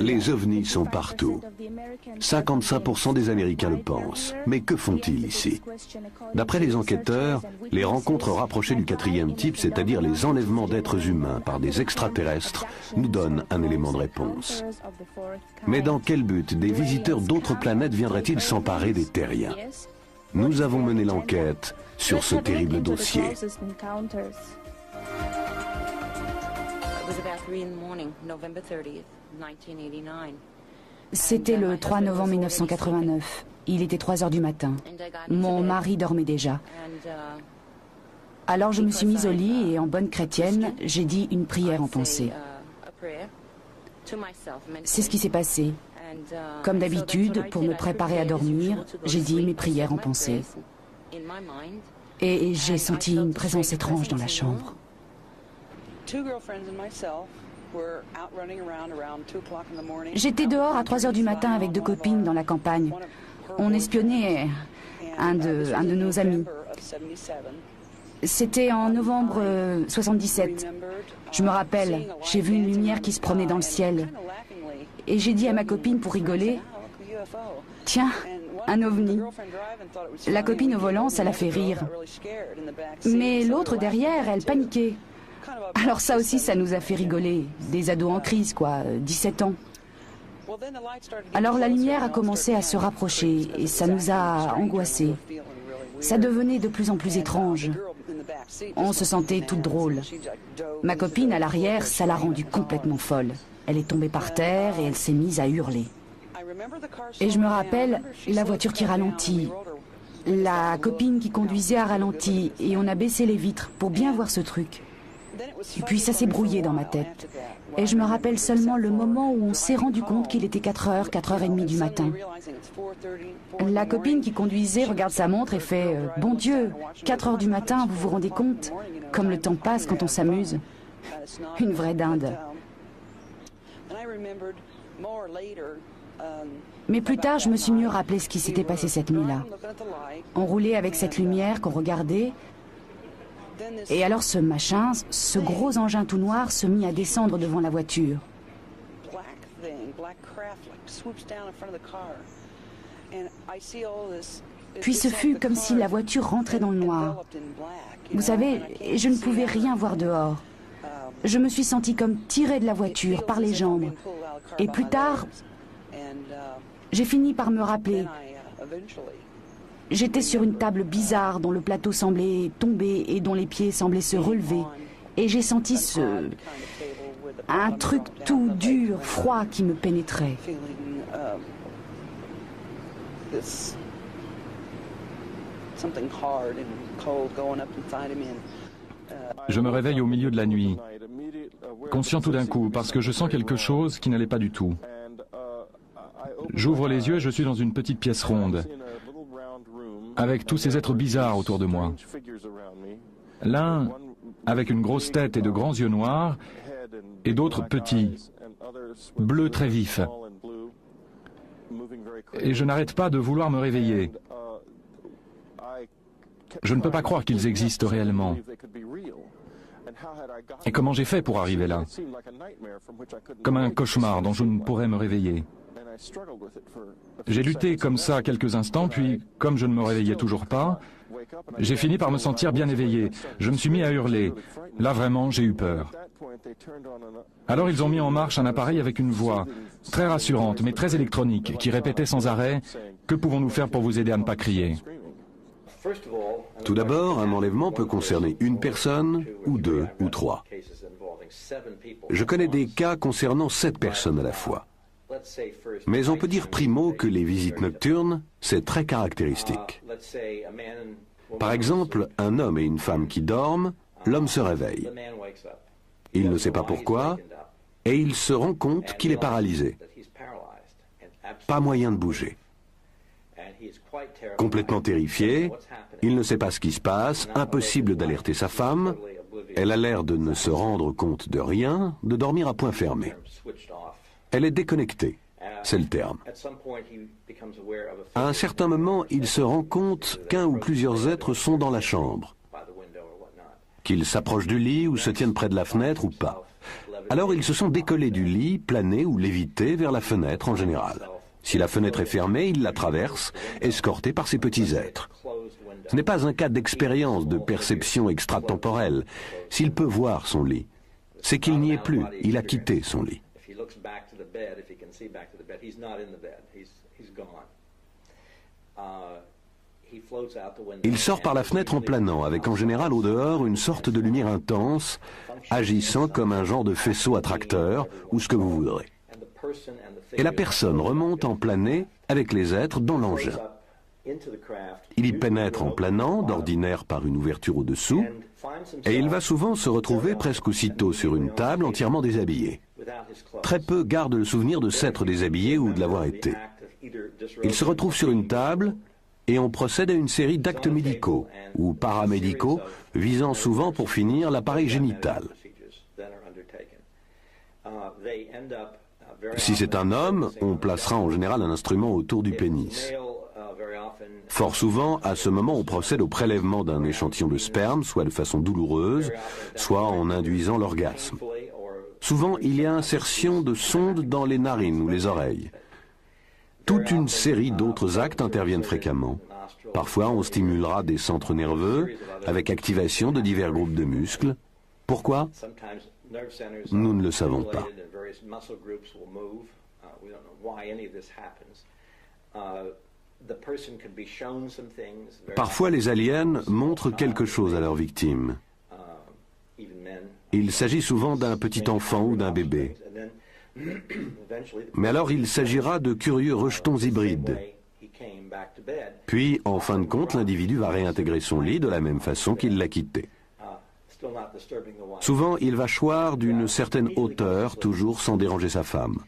Les ovnis sont partout. 55% des Américains le pensent. Mais que font-ils ici? D'après les enquêteurs, les rencontres rapprochées du quatrième type, c'est-à-dire les enlèvements d'êtres humains par des extraterrestres, nous donnent un élément de réponse. Mais dans quel but des visiteurs d'autres planètes viendraient-ils s'emparer des terriens? Nous avons mené l'enquête sur ce terrible dossier. C'était le 3 novembre 1989. Il était 3 heures du matin. Mon mari dormait déjà. Alors je me suis mise au lit et en bonne chrétienne, j'ai dit une prière en pensée. C'est ce qui s'est passé. Comme d'habitude, pour me préparer à dormir, j'ai dit mes prières en pensée. Et j'ai senti une présence étrange dans la chambre. J'étais dehors à 3 heures du matin avec 2 copines dans la campagne. On espionnait un de nos amis. C'était en novembre 77. Je me rappelle, j'ai vu une lumière qui se promenait dans le ciel. Et j'ai dit à ma copine pour rigoler, « Tiens, un ovni ». La copine au volant, ça l'a fait rire. Mais l'autre derrière, elle paniquait. Alors ça aussi, ça nous a fait rigoler. Des ados en crise, quoi, 17 ans. Alors la lumière a commencé à se rapprocher et ça nous a angoissés. Ça devenait de plus en plus étrange. On se sentait toute drôle. Ma copine à l'arrière, ça l'a rendue complètement folle. Elle est tombée par terre et elle s'est mise à hurler. Et je me rappelle, la voiture qui ralentit. La copine qui conduisait a ralenti et on a baissé les vitres pour bien voir ce truc. Et puis ça s'est brouillé dans ma tête. Et je me rappelle seulement le moment où on s'est rendu compte qu'il était 4h, 4h30 du matin. La copine qui conduisait regarde sa montre et fait « Bon Dieu, 4h du matin, vous vous rendez compte? Comme le temps passe quand on s'amuse. » Une vraie dinde. Mais plus tard, je me suis mieux rappelé ce qui s'était passé cette nuit-là. On roulait avec cette lumière qu'on regardait. Et alors ce machin, ce gros engin tout noir se mit à descendre devant la voiture. Puis ce fut comme si la voiture rentrait dans le noir. Vous savez, je ne pouvais rien voir dehors. Je me suis sentie comme tirée de la voiture par les jambes. Et plus tard, j'ai fini par me rappeler. J'étais sur une table bizarre dont le plateau semblait tomber et dont les pieds semblaient se relever. Et j'ai senti un truc tout dur, froid qui me pénétrait. Je me réveille au milieu de la nuit, conscient tout d'un coup, parce que je sens quelque chose qui n'allait pas du tout. J'ouvre les yeux et je suis dans une petite pièce ronde, avec tous ces êtres bizarres autour de moi. L'un avec une grosse tête et de grands yeux noirs, et d'autres petits, bleus très vifs. Et je n'arrête pas de vouloir me réveiller. Je ne peux pas croire qu'ils existent réellement. Et comment j'ai fait pour arriver là? Comme un cauchemar dont je ne pourrais me réveiller. J'ai lutté comme ça quelques instants, puis, comme je ne me réveillais toujours pas, j'ai fini par me sentir bien éveillé. Je me suis mis à hurler. Là, vraiment, j'ai eu peur. Alors ils ont mis en marche un appareil avec une voix, très rassurante, mais très électronique, qui répétait sans arrêt « Que pouvons-nous faire pour vous aider à ne pas crier ?» Tout d'abord, un enlèvement peut concerner une personne, ou 2, ou 3. Je connais des cas concernant 7 personnes à la fois. Mais on peut dire primo que les visites nocturnes, c'est très caractéristique. Par exemple, un homme et une femme qui dorment, l'homme se réveille. Il ne sait pas pourquoi, et il se rend compte qu'il est paralysé. Pas moyen de bouger. Complètement terrifié, il ne sait pas ce qui se passe, impossible d'alerter sa femme. Elle a l'air de ne se rendre compte de rien, de dormir à point fermé. Elle est déconnectée, c'est le terme. À un certain moment, il se rend compte qu'un ou plusieurs êtres sont dans la chambre, qu'ils s'approchent du lit ou se tiennent près de la fenêtre ou pas. Alors ils se sont décollés du lit, planés ou lévités vers la fenêtre en général. Si la fenêtre est fermée, ils la traversent, escortés par ces petits êtres. Ce n'est pas un cas d'expérience de perception extratemporelle. S'il peut voir son lit, c'est qu'il n'y est plus, il a quitté son lit. Il sort par la fenêtre en planant, avec en général au dehors une sorte de lumière intense, agissant comme un genre de faisceau attracteur, ou ce que vous voudrez. Et la personne remonte en planée avec les êtres dans l'engin. Il y pénètre en planant, d'ordinaire par une ouverture au-dessous, et il va souvent se retrouver presque aussitôt sur une table entièrement déshabillé. Très peu gardent le souvenir de s'être déshabillé ou de l'avoir été. Il se retrouve sur une table et on procède à une série d'actes médicaux ou paramédicaux visant souvent pour finir l'appareil génital. Si c'est un homme, on placera en général un instrument autour du pénis. Fort souvent, à ce moment, on procède au prélèvement d'un échantillon de sperme, soit de façon douloureuse, soit en induisant l'orgasme. Souvent, il y a insertion de sondes dans les narines ou les oreilles. Toute une série d'autres actes interviennent fréquemment. Parfois, on stimulera des centres nerveux avec activation de divers groupes de muscles. Pourquoi ? Nous ne le savons pas. Parfois, les aliens montrent quelque chose à leurs victimes. Il s'agit souvent d'un petit enfant ou d'un bébé. Mais alors il s'agira de curieux rejetons hybrides. Puis, en fin de compte, l'individu va réintégrer son lit de la même façon qu'il l'a quitté. Souvent, il va choir d'une certaine hauteur, toujours sans déranger sa femme.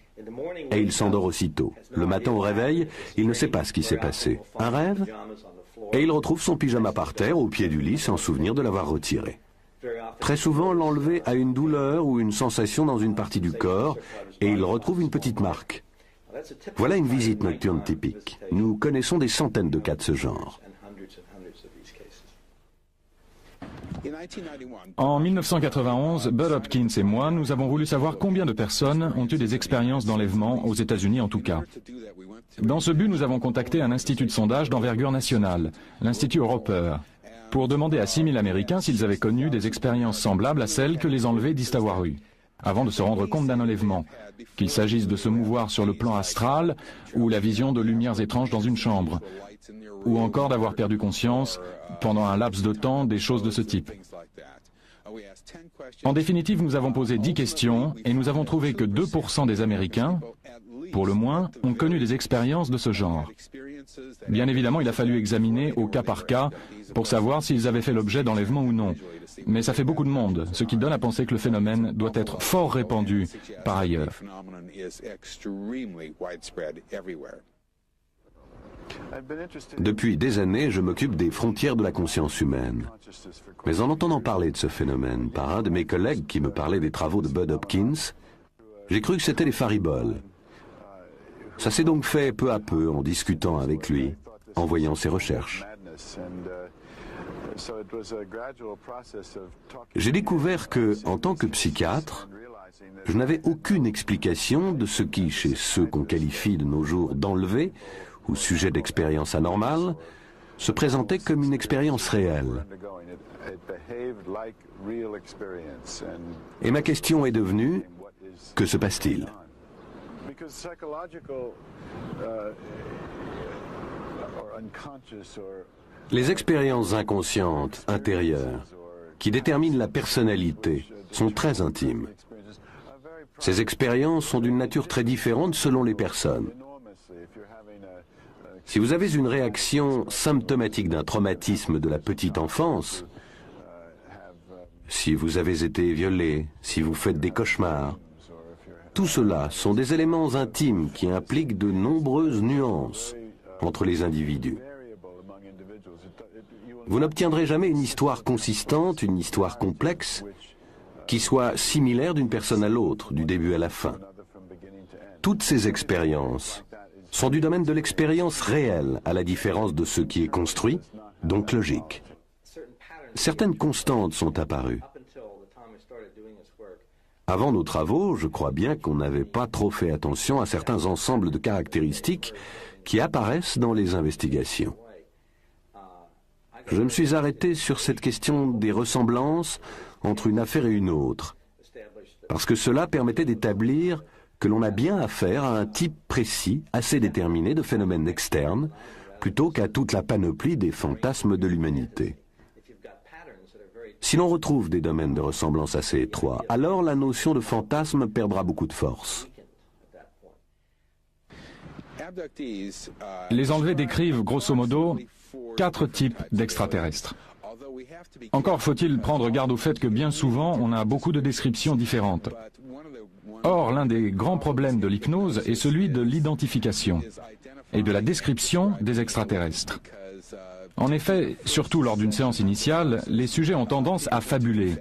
Et il s'endort aussitôt. Le matin au réveil, il ne sait pas ce qui s'est passé. Un rêve ? Et il retrouve son pyjama par terre, au pied du lit, sans souvenir de l'avoir retiré. Très souvent, l'enlevé a une douleur ou une sensation dans une partie du corps, et il retrouve une petite marque. Voilà une visite nocturne typique. Nous connaissons des centaines de cas de ce genre. En 1991, Bud Hopkins et moi, nous avons voulu savoir combien de personnes ont eu des expériences d'enlèvement, aux États-Unis en tout cas. Dans ce but, nous avons contacté un institut de sondage d'envergure nationale, l'Institut Roper, pour demander à 6000 Américains s'ils avaient connu des expériences semblables à celles que les enlevés disent avoir eues, avant de se rendre compte d'un enlèvement, qu'il s'agisse de se mouvoir sur le plan astral ou la vision de lumières étranges dans une chambre, ou encore d'avoir perdu conscience pendant un laps de temps, des choses de ce type. En définitive, nous avons posé 10 questions et nous avons trouvé que 2% des Américains, pour le moins, ont connu des expériences de ce genre. Bien évidemment, il a fallu examiner au cas par cas pour savoir s'ils avaient fait l'objet d'enlèvement ou non. Mais ça fait beaucoup de monde, ce qui donne à penser que le phénomène doit être fort répandu par ailleurs. Depuis des années, je m'occupe des frontières de la conscience humaine. Mais en entendant parler de ce phénomène par un de mes collègues qui me parlait des travaux de Bud Hopkins, j'ai cru que c'était les fariboles. Ça s'est donc fait peu à peu en discutant avec lui, en voyant ses recherches. J'ai découvert que, en tant que psychiatre, je n'avais aucune explication de ce qui, chez ceux qu'on qualifie de nos jours d'enlevés, ou sujet d'expérience anormale, se présentait comme une expérience réelle. Et ma question est devenue, que se passe-t-il ? Les expériences inconscientes, intérieures, qui déterminent la personnalité, sont très intimes. Ces expériences sont d'une nature très différente selon les personnes. Si vous avez une réaction symptomatique d'un traumatisme de la petite enfance, si vous avez été violé, si vous faites des cauchemars, tout cela sont des éléments intimes qui impliquent de nombreuses nuances entre les individus. Vous n'obtiendrez jamais une histoire consistante, une histoire complexe, qui soit similaire d'une personne à l'autre, du début à la fin. Toutes ces expériences sont du domaine de l'expérience réelle, à la différence de ce qui est construit, donc logique. Certaines constantes sont apparues. Avant nos travaux, je crois bien qu'on n'avait pas trop fait attention à certains ensembles de caractéristiques qui apparaissent dans les investigations. Je me suis arrêté sur cette question des ressemblances entre une affaire et une autre, parce que cela permettait d'établir que l'on a bien affaire à un type précis, assez déterminé de phénomènes externes, plutôt qu'à toute la panoplie des fantasmes de l'humanité. Si l'on retrouve des domaines de ressemblance assez étroits, alors la notion de fantasme perdra beaucoup de force. Les enlevés décrivent, grosso modo, 4 types d'extraterrestres. Encore faut-il prendre garde au fait que bien souvent, on a beaucoup de descriptions différentes. Or, l'un des grands problèmes de l'hypnose est celui de l'identification et de la description des extraterrestres. En effet, surtout lors d'une séance initiale, les sujets ont tendance à fabuler,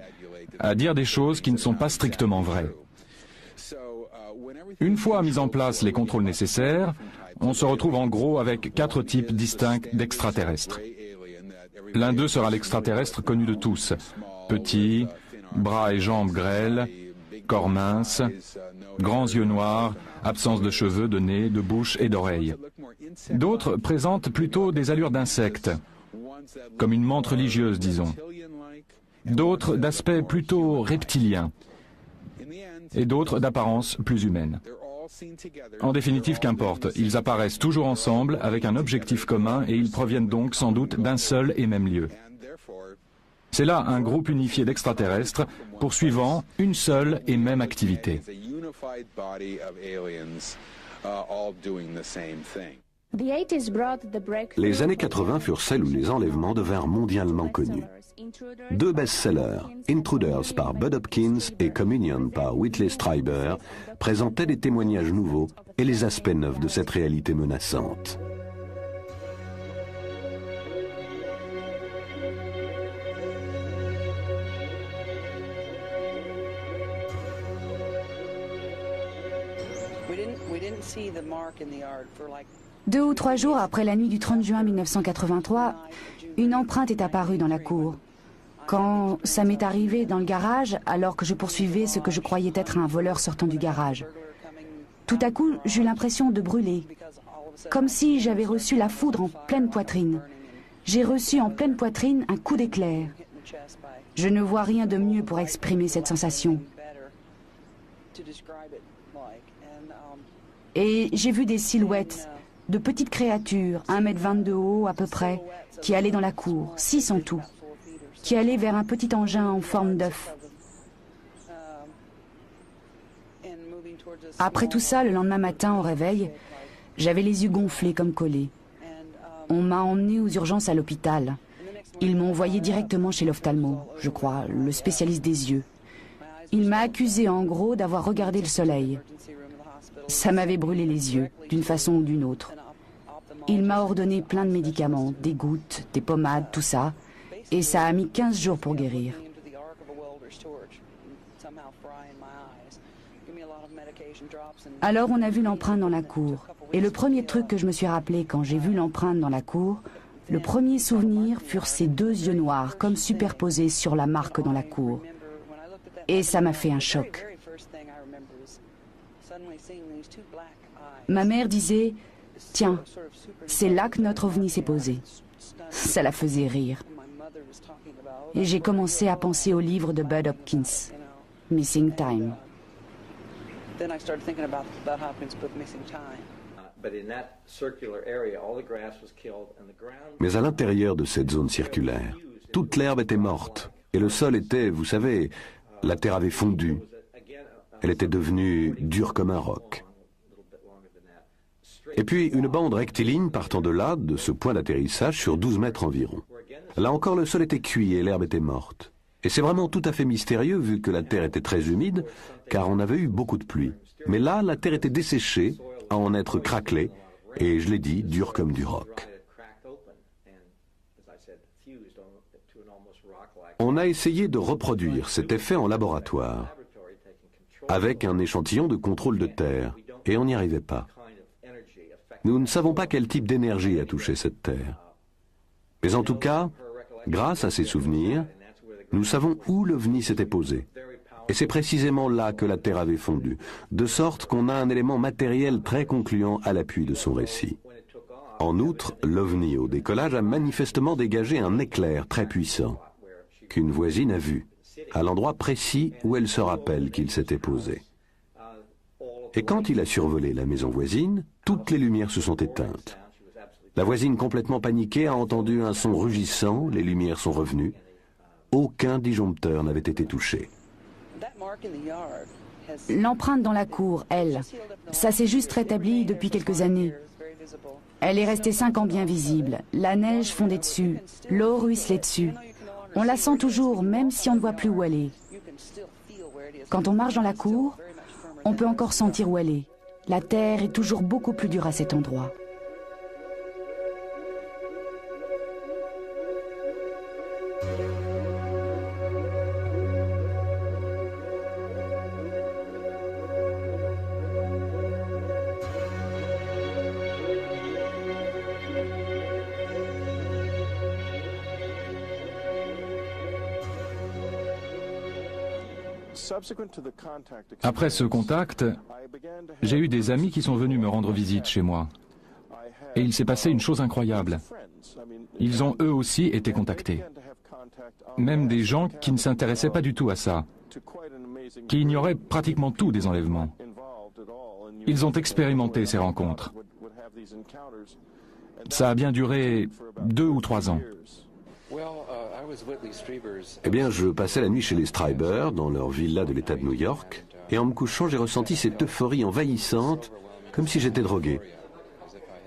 à dire des choses qui ne sont pas strictement vraies. Une fois mis en place les contrôles nécessaires, on se retrouve en gros avec 4 types distincts d'extraterrestres. L'un d'eux sera l'extraterrestre connu de tous. Petit, bras et jambes grêles, corps mince, grands yeux noirs, absence de cheveux, de nez, de bouche et d'oreilles. D'autres présentent plutôt des allures d'insectes, comme une menthe religieuse, disons. D'autres d'aspect plutôt reptilien, et d'autres d'apparence plus humaine. En définitive, qu'importe, ils apparaissent toujours ensemble avec un objectif commun et ils proviennent donc sans doute d'un seul et même lieu. C'est là un groupe unifié d'extraterrestres poursuivant une seule et même activité. Les années 80 furent celles où les enlèvements devinrent mondialement connus. 2 best-sellers, Intruders par Bud Hopkins et Communion par Whitley Strieber, présentaient des témoignages nouveaux et les aspects neufs de cette réalité menaçante. Deux ou 3 jours après la nuit du 30 juin 1983, une empreinte est apparue dans la cour. Quand ça m'est arrivé dans le garage, alors que je poursuivais ce que je croyais être un voleur sortant du garage. Tout à coup, j'eus l'impression de brûler, comme si j'avais reçu la foudre en pleine poitrine. J'ai reçu en pleine poitrine un coup d'éclair. Je ne vois rien de mieux pour exprimer cette sensation. Et j'ai vu des silhouettes de petites créatures, 1,20 m de haut à peu près, qui allaient dans la cour, 6 en tout, qui allaient vers un petit engin en forme d'œuf. Après tout ça, le lendemain matin, au réveil, j'avais les yeux gonflés comme collés. On m'a emmené aux urgences à l'hôpital. Ils m'ont envoyé directement chez l'ophtalmo, je crois, le spécialiste des yeux. Il m'a accusé en gros d'avoir regardé le soleil. Ça m'avait brûlé les yeux, d'une façon ou d'une autre. Il m'a ordonné plein de médicaments, des gouttes, des pommades, tout ça. Et ça a mis 15 jours pour guérir. Alors on a vu l'empreinte dans la cour. Et le premier truc que je me suis rappelé quand j'ai vu l'empreinte dans la cour, le premier souvenir furent ces 2 yeux noirs, comme superposés sur la marque dans la cour. Et ça m'a fait un choc. Ma mère disait, « Tiens, c'est là que notre ovni s'est posé. » Ça la faisait rire. Et j'ai commencé à penser au livre de Bud Hopkins, « Missing Time ». Mais à l'intérieur de cette zone circulaire, toute l'herbe était morte et le sol était, vous savez, la terre avait fondu. Elle était devenue dure comme un roc. Et puis une bande rectiligne partant de là, de ce point d'atterrissage, sur 12 mètres environ. Là encore, le sol était cuit et l'herbe était morte. Et c'est vraiment tout à fait mystérieux vu que la terre était très humide, car on avait eu beaucoup de pluie. Mais là, la terre était desséchée, à en être craquelée, et je l'ai dit, dure comme du roc. On a essayé de reproduire cet effet en laboratoire, avec un échantillon de contrôle de terre, et on n'y arrivait pas. Nous ne savons pas quel type d'énergie a touché cette terre. Mais en tout cas, grâce à ces souvenirs, nous savons où l'OVNI s'était posé. Et c'est précisément là que la Terre avait fondu, de sorte qu'on a un élément matériel très concluant à l'appui de son récit. En outre, l'OVNI au décollage a manifestement dégagé un éclair très puissant, qu'une voisine a vu, à l'endroit précis où elle se rappelle qu'il s'était posé. Et quand il a survolé la maison voisine, toutes les lumières se sont éteintes. La voisine, complètement paniquée, a entendu un son rugissant, les lumières sont revenues. Aucun disjoncteur n'avait été touché. L'empreinte dans la cour, elle, ça s'est juste rétabli depuis quelques années. Elle est restée 5 ans bien visible. La neige fondait dessus, l'eau ruisselait dessus. On la sent toujours, même si on ne voit plus où elle est. Quand on marche dans la cour, on peut encore sentir où elle est. La terre est toujours beaucoup plus dure à cet endroit. Après ce contact, j'ai eu des amis qui sont venus me rendre visite chez moi. Et il s'est passé une chose incroyable. Ils ont eux aussi été contactés. Même des gens qui ne s'intéressaient pas du tout à ça, qui ignoraient pratiquement tout des enlèvements. Ils ont expérimenté ces rencontres. Ça a bien duré 2 ou 3 ans. Eh bien, je passais la nuit chez les Streiber, dans leur villa de l'État de New York, et en me couchant, j'ai ressenti cette euphorie envahissante, comme si j'étais drogué.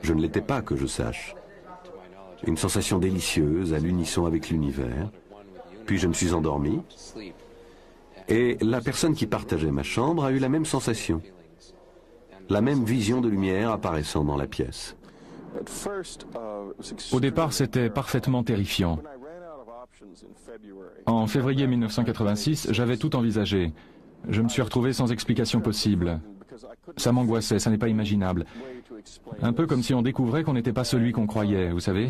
Je ne l'étais pas, que je sache. Une sensation délicieuse, à l'unisson avec l'univers. Puis je me suis endormi, et la personne qui partageait ma chambre a eu la même sensation. La même vision de lumière apparaissant dans la pièce. Au départ, c'était parfaitement terrifiant. En février 1986, j'avais tout envisagé. Je me suis retrouvé sans explication possible. Ça m'angoissait, ça n'est pas imaginable. Un peu comme si on découvrait qu'on n'était pas celui qu'on croyait, vous savez.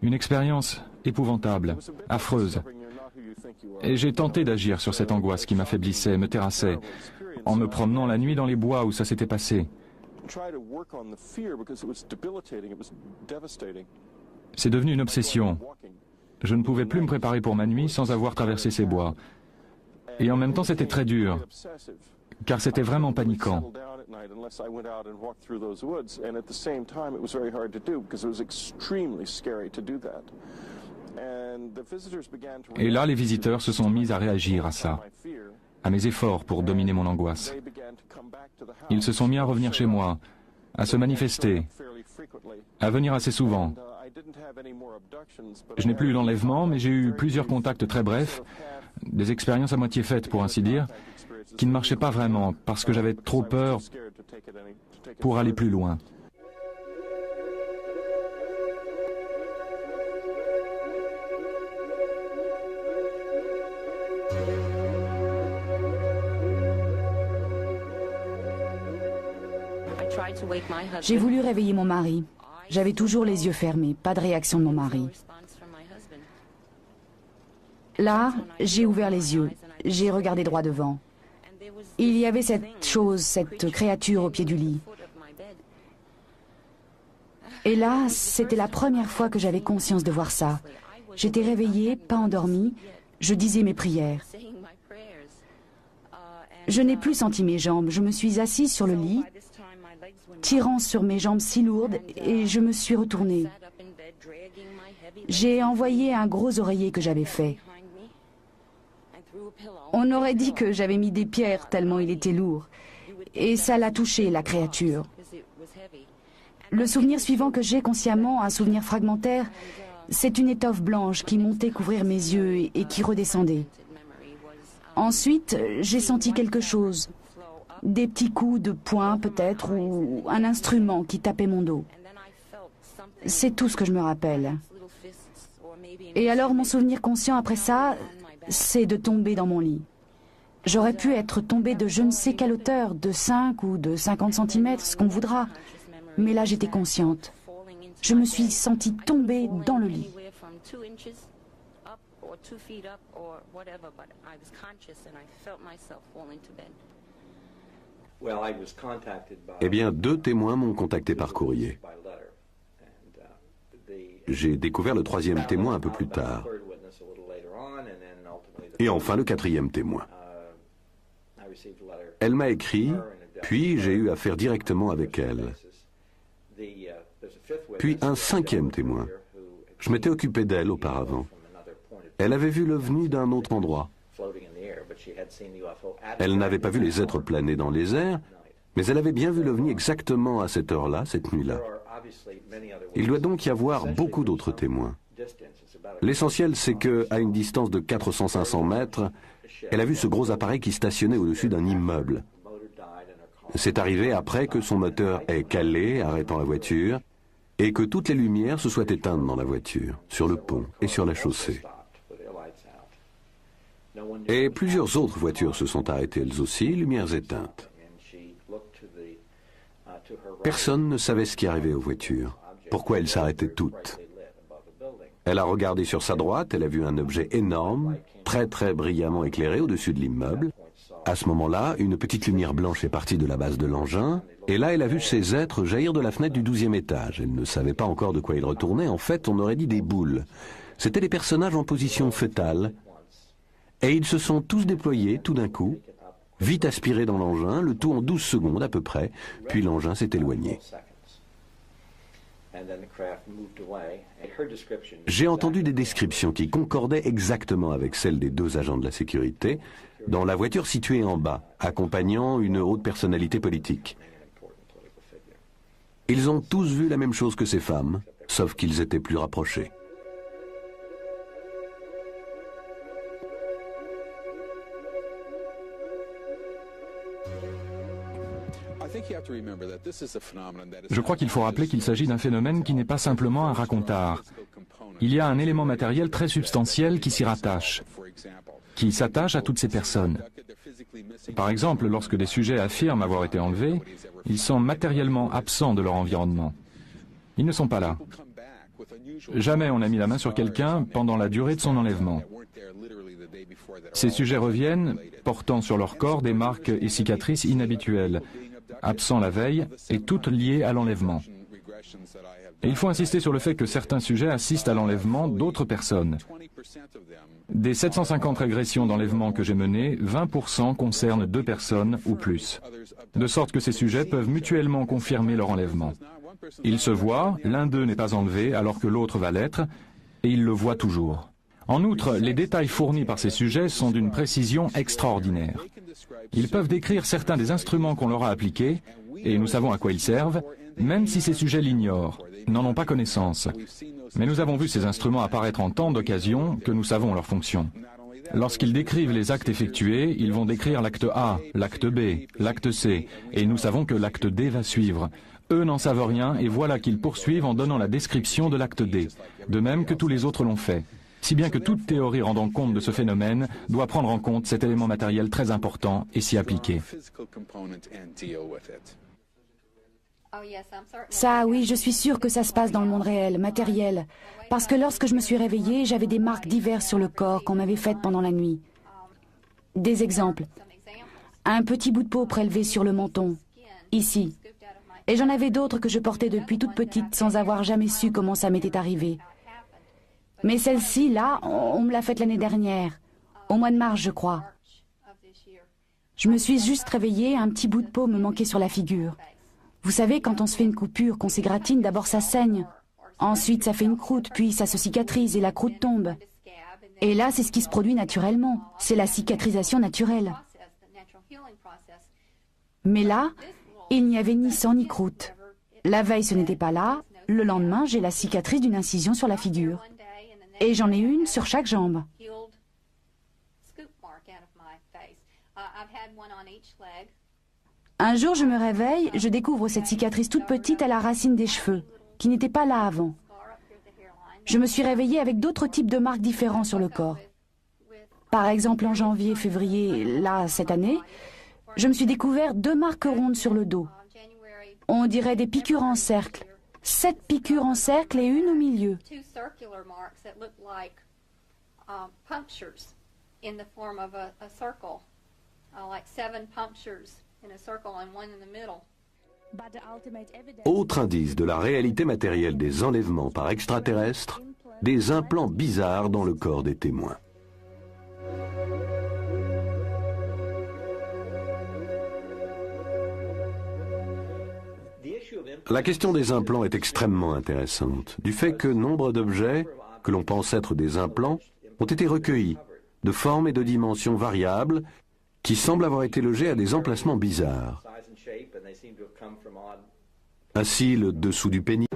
Une expérience épouvantable, affreuse. Et j'ai tenté d'agir sur cette angoisse qui m'affaiblissait, me terrassait, en me promenant la nuit dans les bois où ça s'était passé. C'est devenu une obsession. Je ne pouvais plus me préparer pour ma nuit sans avoir traversé ces bois. Et en même temps, c'était très dur, car c'était vraiment paniquant. Et là, les visiteurs se sont mis à réagir à ça, à mes efforts pour dominer mon angoisse. Ils se sont mis à revenir chez moi, à se manifester, à venir assez souvent. Je n'ai plus eu d'enlèvement, mais j'ai eu plusieurs contacts très brefs, des expériences à moitié faites pour ainsi dire, qui ne marchaient pas vraiment parce que j'avais trop peur pour aller plus loin. J'ai voulu réveiller mon mari. J'avais toujours les yeux fermés, pas de réaction de mon mari. Là, j'ai ouvert les yeux, j'ai regardé droit devant. Il y avait cette chose, cette créature au pied du lit. Et là, c'était la première fois que j'avais conscience de voir ça. J'étais réveillée, pas endormie, je disais mes prières. Je n'ai plus senti mes jambes, je me suis assise sur le lit, tirant sur mes jambes si lourdes, et je me suis retournée. J'ai envoyé un gros oreiller que j'avais fait. On aurait dit que j'avais mis des pierres tellement il était lourd. Et ça l'a touché, la créature. Le souvenir suivant que j'ai consciemment, un souvenir fragmentaire, c'est une étoffe blanche qui montait couvrir mes yeux et qui redescendait. Ensuite, j'ai senti quelque chose. Des petits coups de poing peut-être, ou un instrument qui tapait mon dos. C'est tout ce que je me rappelle. Et alors mon souvenir conscient après ça, c'est de tomber dans mon lit. J'aurais pu être tombée de je ne sais quelle hauteur, de 5 ou de 50 cm, ce qu'on voudra. Mais là j'étais consciente. Je me suis sentie tomber dans le lit. Eh bien, 2 témoins m'ont contacté par courrier. J'ai découvert le 3e témoin un peu plus tard. Et enfin, le 4e témoin. Elle m'a écrit, puis j'ai eu affaire directement avec elle. Puis un 5e témoin. Je m'étais occupé d'elle auparavant. Elle avait vu l'OVNI d'un autre endroit. Elle n'avait pas vu les êtres planer dans les airs, mais elle avait bien vu l'OVNI exactement à cette heure-là, cette nuit-là. Il doit donc y avoir beaucoup d'autres témoins. L'essentiel, c'est qu'à une distance de 400-500 mètres, elle a vu ce gros appareil qui stationnait au-dessus d'un immeuble. C'est arrivé après que son moteur ait calé, arrêtant la voiture, et que toutes les lumières se soient éteintes dans la voiture, sur le pont et sur la chaussée. Et plusieurs autres voitures se sont arrêtées elles aussi, lumières éteintes. Personne ne savait ce qui arrivait aux voitures, pourquoi elles s'arrêtaient toutes. Elle a regardé sur sa droite, elle a vu un objet énorme, très très brillamment éclairé au-dessus de l'immeuble. À ce moment-là, une petite lumière blanche est partie de la base de l'engin, et là elle a vu ces êtres jaillir de la fenêtre du 12e étage. Elle ne savait pas encore de quoi ils retournaient, en fait on aurait dit des boules. C'étaient des personnages en position fœtale, et ils se sont tous déployés tout d'un coup, vite aspirés dans l'engin, le tout en 12 secondes à peu près, puis l'engin s'est éloigné. J'ai entendu des descriptions qui concordaient exactement avec celles des 2 agents de la sécurité, dans la voiture située en bas, accompagnant une haute personnalité politique. Ils ont tous vu la même chose que ces femmes, sauf qu'ils étaient plus rapprochés. Je crois qu'il faut rappeler qu'il s'agit d'un phénomène qui n'est pas simplement un racontard. Il y a un élément matériel très substantiel qui s'y rattache, qui s'attache à toutes ces personnes. Par exemple, lorsque des sujets affirment avoir été enlevés, ils sont matériellement absents de leur environnement. Ils ne sont pas là. Jamais on n'a mis la main sur quelqu'un pendant la durée de son enlèvement. Ces sujets reviennent, portant sur leur corps des marques et cicatrices inhabituelles, absents la veille et toutes liées à l'enlèvement. Et il faut insister sur le fait que certains sujets assistent à l'enlèvement d'autres personnes. Des 750 régressions d'enlèvement que j'ai menées, 20% concernent 2 personnes ou plus. De sorte que ces sujets peuvent mutuellement confirmer leur enlèvement. Ils se voient, l'un d'eux n'est pas enlevé alors que l'autre va l'être, et ils le voient toujours. En outre, les détails fournis par ces sujets sont d'une précision extraordinaire. Ils peuvent décrire certains des instruments qu'on leur a appliqués, et nous savons à quoi ils servent, même si ces sujets l'ignorent, n'en ont pas connaissance. Mais nous avons vu ces instruments apparaître en tant d'occasions que nous savons leur fonction. Lorsqu'ils décrivent les actes effectués, ils vont décrire l'acte A, l'acte B, l'acte C, et nous savons que l'acte D va suivre. Eux n'en savent rien, et voilà qu'ils poursuivent en donnant la description de l'acte D, de même que tous les autres l'ont fait. Si bien que toute théorie rendant compte de ce phénomène doit prendre en compte cet élément matériel très important et s'y appliquer. Ça, oui, je suis sûre que ça se passe dans le monde réel, matériel. Parce que lorsque je me suis réveillée, j'avais des marques diverses sur le corps qu'on m'avait faites pendant la nuit. Des exemples. Un petit bout de peau prélevé sur le menton, ici. Et j'en avais d'autres que je portais depuis toute petite sans avoir jamais su comment ça m'était arrivé. Mais celle-ci, là, on me l'a faite l'année dernière, au mois de mars, je crois. Je me suis juste réveillée, un petit bout de peau me manquait sur la figure. Vous savez, quand on se fait une coupure, qu'on s'égratine, d'abord ça saigne. Ensuite, ça fait une croûte, puis ça se cicatrise et la croûte tombe. Et là, c'est ce qui se produit naturellement. C'est la cicatrisation naturelle. Mais là, il n'y avait ni sang ni croûte. La veille, ce n'était pas là. Le lendemain, j'ai la cicatrice d'une incision sur la figure. Et j'en ai une sur chaque jambe. Un jour, je me réveille, je découvre cette cicatrice toute petite à la racine des cheveux, qui n'était pas là avant. Je me suis réveillée avec d'autres types de marques différents sur le corps. Par exemple, en janvier, février, là, cette année, je me suis découvert 2 marques rondes sur le dos. On dirait des piqûres en cercle. 7 piqûres en cercle et une au milieu. punctures in the form of a circle, like 7 punctures in a circle and one in the middle. Autre indice de la réalité matérielle des enlèvements par extraterrestres, des implants bizarres dans le corps des témoins. La question des implants est extrêmement intéressante, du fait que nombre d'objets, que l'on pense être des implants, ont été recueillis, de formes et de dimensions variables, qui semblent avoir été logés à des emplacements bizarres. Ainsi, le dessous du pénis,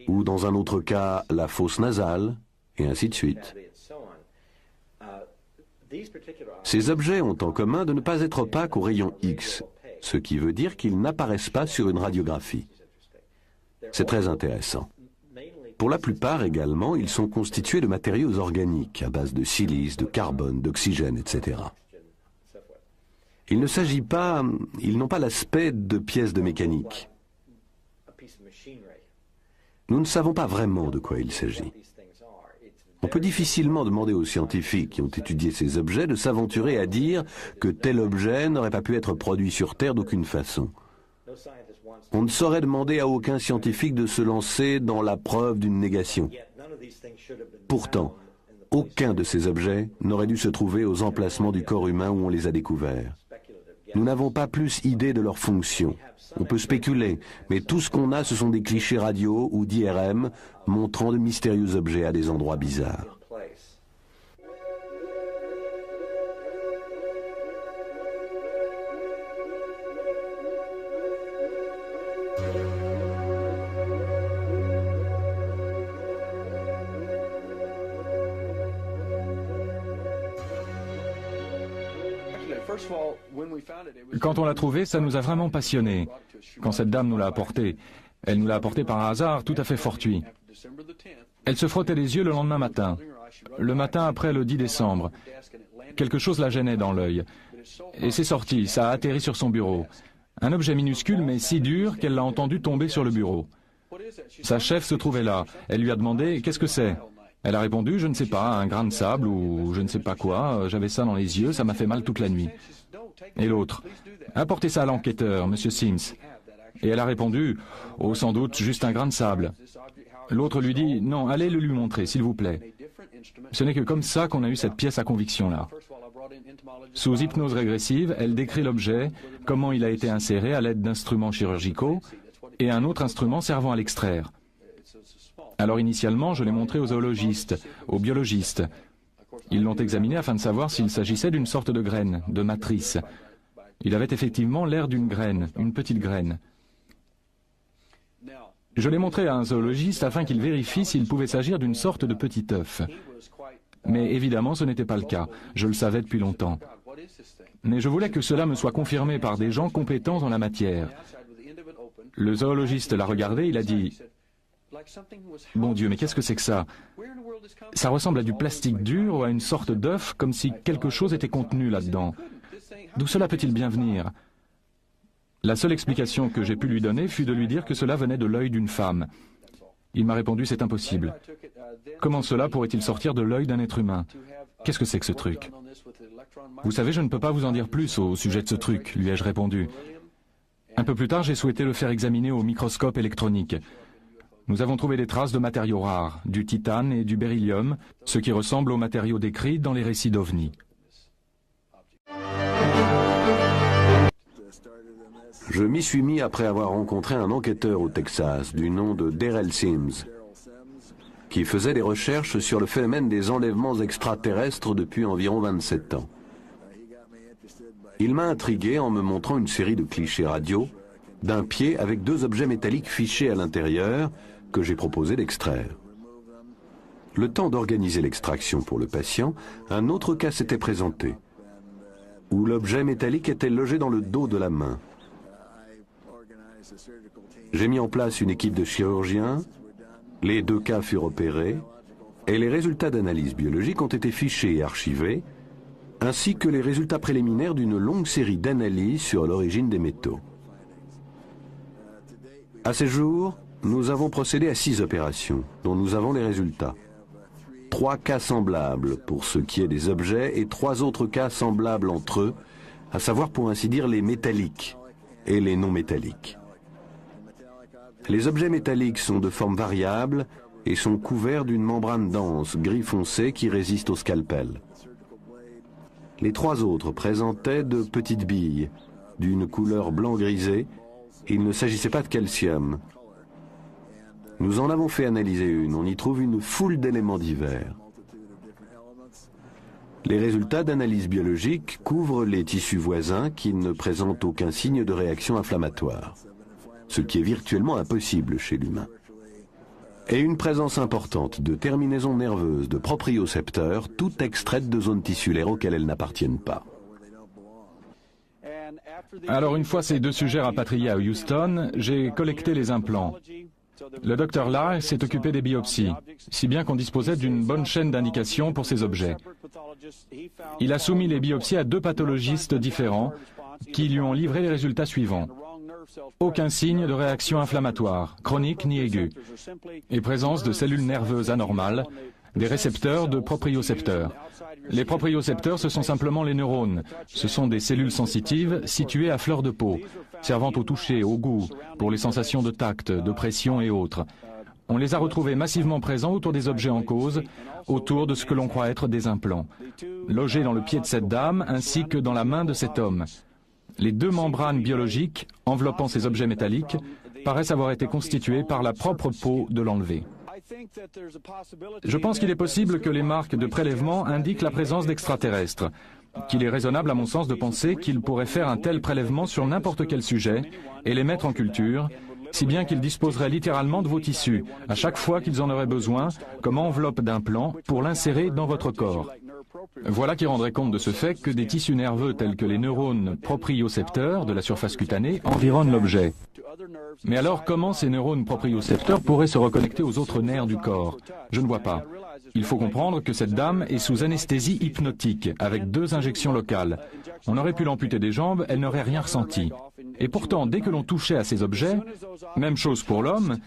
ou dans un autre cas, la fosse nasale, et ainsi de suite. Ces objets ont en commun de ne pas être opaques aux rayons X, ce qui veut dire qu'ils n'apparaissent pas sur une radiographie. C'est très intéressant. Pour la plupart également, ils sont constitués de matériaux organiques à base de silice, de carbone, d'oxygène, etc. Il ne s'agit pas, ils n'ont pas l'aspect de pièces de mécanique. Nous ne savons pas vraiment de quoi il s'agit. On peut difficilement demander aux scientifiques qui ont étudié ces objets de s'aventurer à dire que tel objet n'aurait pas pu être produit sur Terre d'aucune façon. On ne saurait demander à aucun scientifique de se lancer dans la preuve d'une négation. Pourtant, aucun de ces objets n'aurait dû se trouver aux emplacements du corps humain où on les a découverts. Nous n'avons pas plus idée de leur fonction. On peut spéculer, mais tout ce qu'on a, ce sont des clichés radio ou d'IRM montrant de mystérieux objets à des endroits bizarres. Quand on l'a trouvé, ça nous a vraiment passionnés. Quand cette dame nous l'a apporté, elle nous l'a apporté par un hasard tout à fait fortuit. Elle se frottait les yeux le lendemain matin, le matin après le 10 décembre. Quelque chose la gênait dans l'œil. Et c'est sorti, ça a atterri sur son bureau. Un objet minuscule mais si dur qu'elle l'a entendu tomber sur le bureau. Sa chef se trouvait là. Elle lui a demandé « Qu'est-ce que c'est ?» Elle a répondu « Je ne sais pas, un grain de sable ou je ne sais pas quoi. J'avais ça dans les yeux, ça m'a fait mal toute la nuit. » Et l'autre « Apportez ça à l'enquêteur, Monsieur Sims. » Et elle a répondu « Oh, sans doute, juste un grain de sable. » L'autre lui dit « Non, allez le lui montrer, s'il vous plaît. » Ce n'est que comme ça qu'on a eu cette pièce à conviction-là. Sous hypnose régressive, elle décrit l'objet, comment il a été inséré à l'aide d'instruments chirurgicaux et un autre instrument servant à l'extraire. Alors initialement, je l'ai montré aux zoologistes, aux biologistes. Ils l'ont examiné afin de savoir s'il s'agissait d'une sorte de graine, de matrice. Il avait effectivement l'air d'une graine, une petite graine. Je l'ai montré à un zoologiste afin qu'il vérifie s'il pouvait s'agir d'une sorte de petit œuf. Mais évidemment, ce n'était pas le cas. Je le savais depuis longtemps. Mais je voulais que cela me soit confirmé par des gens compétents en la matière. Le zoologiste l'a regardé, il a dit « Bon Dieu, mais qu'est-ce que c'est que ça? Ça ressemble à du plastique dur ou à une sorte d'œuf, comme si quelque chose était contenu là-dedans. D'où cela peut-il bien venir ?» La seule explication que j'ai pu lui donner fut de lui dire que cela venait de l'œil d'une femme. Il m'a répondu « C'est impossible. Comment cela pourrait-il sortir de l'œil d'un être humain? Qu'est-ce que c'est que ce truc ?» Vous savez, je ne peux pas vous en dire plus au sujet de ce truc, lui ai-je répondu. Un peu plus tard, j'ai souhaité le faire examiner au microscope électronique. Nous avons trouvé des traces de matériaux rares, du titane et du beryllium, ce qui ressemble aux matériaux décrits dans les récits d'OVNI. Je m'y suis mis après avoir rencontré un enquêteur au Texas du nom de Darrell Sims, qui faisait des recherches sur le phénomène des enlèvements extraterrestres depuis environ 27 ans. Il m'a intrigué en me montrant une série de clichés radio d'un pied avec 2 objets métalliques fichés à l'intérieur que j'ai proposé d'extraire. Le temps d'organiser l'extraction pour le patient, un autre cas s'était présenté, où l'objet métallique était logé dans le dos de la main. J'ai mis en place une équipe de chirurgiens, les 2 cas furent opérés, et les résultats d'analyse biologique ont été fichés et archivés, ainsi que les résultats préliminaires d'une longue série d'analyses sur l'origine des métaux. À ces jours, nous avons procédé à 6 opérations, dont nous avons les résultats. 3 cas semblables pour ce qui est des objets et 3 autres cas semblables entre eux, à savoir pour ainsi dire les métalliques et les non métalliques. Les objets métalliques sont de forme variable et sont couverts d'une membrane dense, gris foncé, qui résiste au scalpel. Les 3 autres présentaient de petites billes, d'une couleur blanc grisé. Il ne s'agissait pas de calcium. Nous en avons fait analyser une. On y trouve une foule d'éléments divers. Les résultats d'analyse biologique couvrent les tissus voisins qui ne présentent aucun signe de réaction inflammatoire, ce qui est virtuellement impossible chez l'humain. Et une présence importante de terminaisons nerveuses de propriocepteurs, toutes extraites de zones tissulaires auxquelles elles n'appartiennent pas. Alors une fois ces 2 sujets rapatriés à Houston, j'ai collecté les implants. Le docteur Lai s'est occupé des biopsies, si bien qu'on disposait d'une bonne chaîne d'indication pour ces objets. Il a soumis les biopsies à 2 pathologistes différents qui lui ont livré les résultats suivants. Aucun signe de réaction inflammatoire, chronique ni aiguë, et présence de cellules nerveuses anormales, des récepteurs de propriocepteurs. Les propriocepteurs, ce sont simplement les neurones. Ce sont des cellules sensitives situées à fleur de peau, servant au toucher, au goût, pour les sensations de tact, de pression et autres. On les a retrouvés massivement présents autour des objets en cause, autour de ce que l'on croit être des implants, logés dans le pied de cette dame ainsi que dans la main de cet homme. Les 2 membranes biologiques enveloppant ces objets métalliques paraissent avoir été constituées par la propre peau de l'enlevé. Je pense qu'il est possible que les marques de prélèvement indiquent la présence d'extraterrestres, qu'il est raisonnable à mon sens de penser qu'ils pourraient faire un tel prélèvement sur n'importe quel sujet et les mettre en culture, si bien qu'ils disposeraient littéralement de vos tissus, à chaque fois qu'ils en auraient besoin, comme enveloppe d'implant, pour l'insérer dans votre corps. Voilà qui rendrait compte de ce fait que des tissus nerveux tels que les neurones propriocepteurs de la surface cutanée environnent l'objet. Mais alors, comment ces neurones propriocepteurs pourraient se reconnecter aux autres nerfs du corps? Je ne vois pas. Il faut comprendre que cette dame est sous anesthésie hypnotique, avec 2 injections locales. On aurait pu l'amputer des jambes, elle n'aurait rien ressenti. Et pourtant, dès que l'on touchait à ces objets, même chose pour l'homme,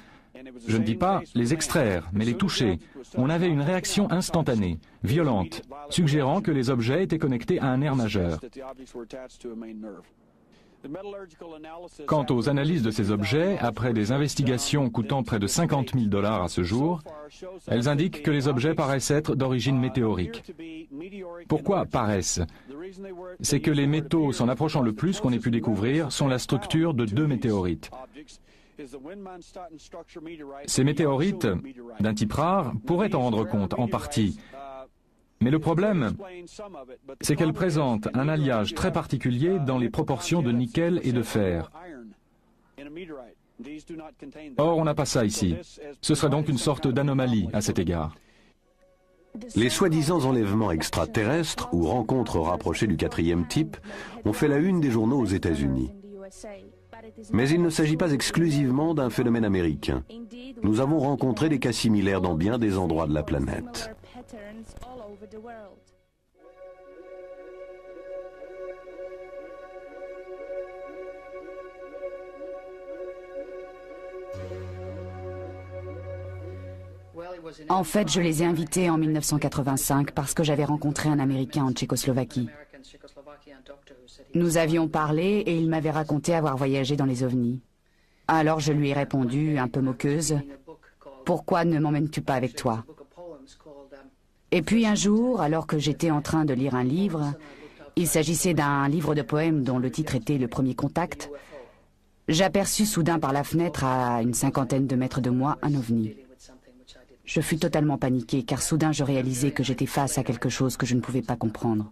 je ne dis pas les extraire, mais les toucher, on avait une réaction instantanée, violente, suggérant que les objets étaient connectés à un nerf majeur. Quant aux analyses de ces objets, après des investigations coûtant près de 50 000 $ à ce jour, elles indiquent que les objets paraissent être d'origine météorique. Pourquoi paraissent? C'est que les métaux s'en approchant le plus qu'on ait pu découvrir sont la structure de 2 météorites. Ces météorites, d'un type rare, pourraient en rendre compte, en partie. Mais le problème, c'est qu'elles présentent un alliage très particulier dans les proportions de nickel et de fer. Or, on n'a pas ça ici. Ce serait donc une sorte d'anomalie à cet égard. Les soi-disant enlèvements extraterrestres ou rencontres rapprochées du 4e type ont fait la une des journaux aux États-Unis. Mais il ne s'agit pas exclusivement d'un phénomène américain. Nous avons rencontré des cas similaires dans bien des endroits de la planète. En fait, je les ai invités en 1985 parce que j'avais rencontré un Américain en Tchécoslovaquie. Nous avions parlé et il m'avait raconté avoir voyagé dans les ovnis. Alors je lui ai répondu, un peu moqueuse, « Pourquoi ne m'emmènes-tu pas avec toi ?» Et puis un jour, alors que j'étais en train de lire un livre, il s'agissait d'un livre de poèmes dont le titre était « Le premier contact », j'aperçus soudain par la fenêtre à une 50aine de mètres de moi un ovni. Je fus totalement paniquée car soudain je réalisais que j'étais face à quelque chose que je ne pouvais pas comprendre.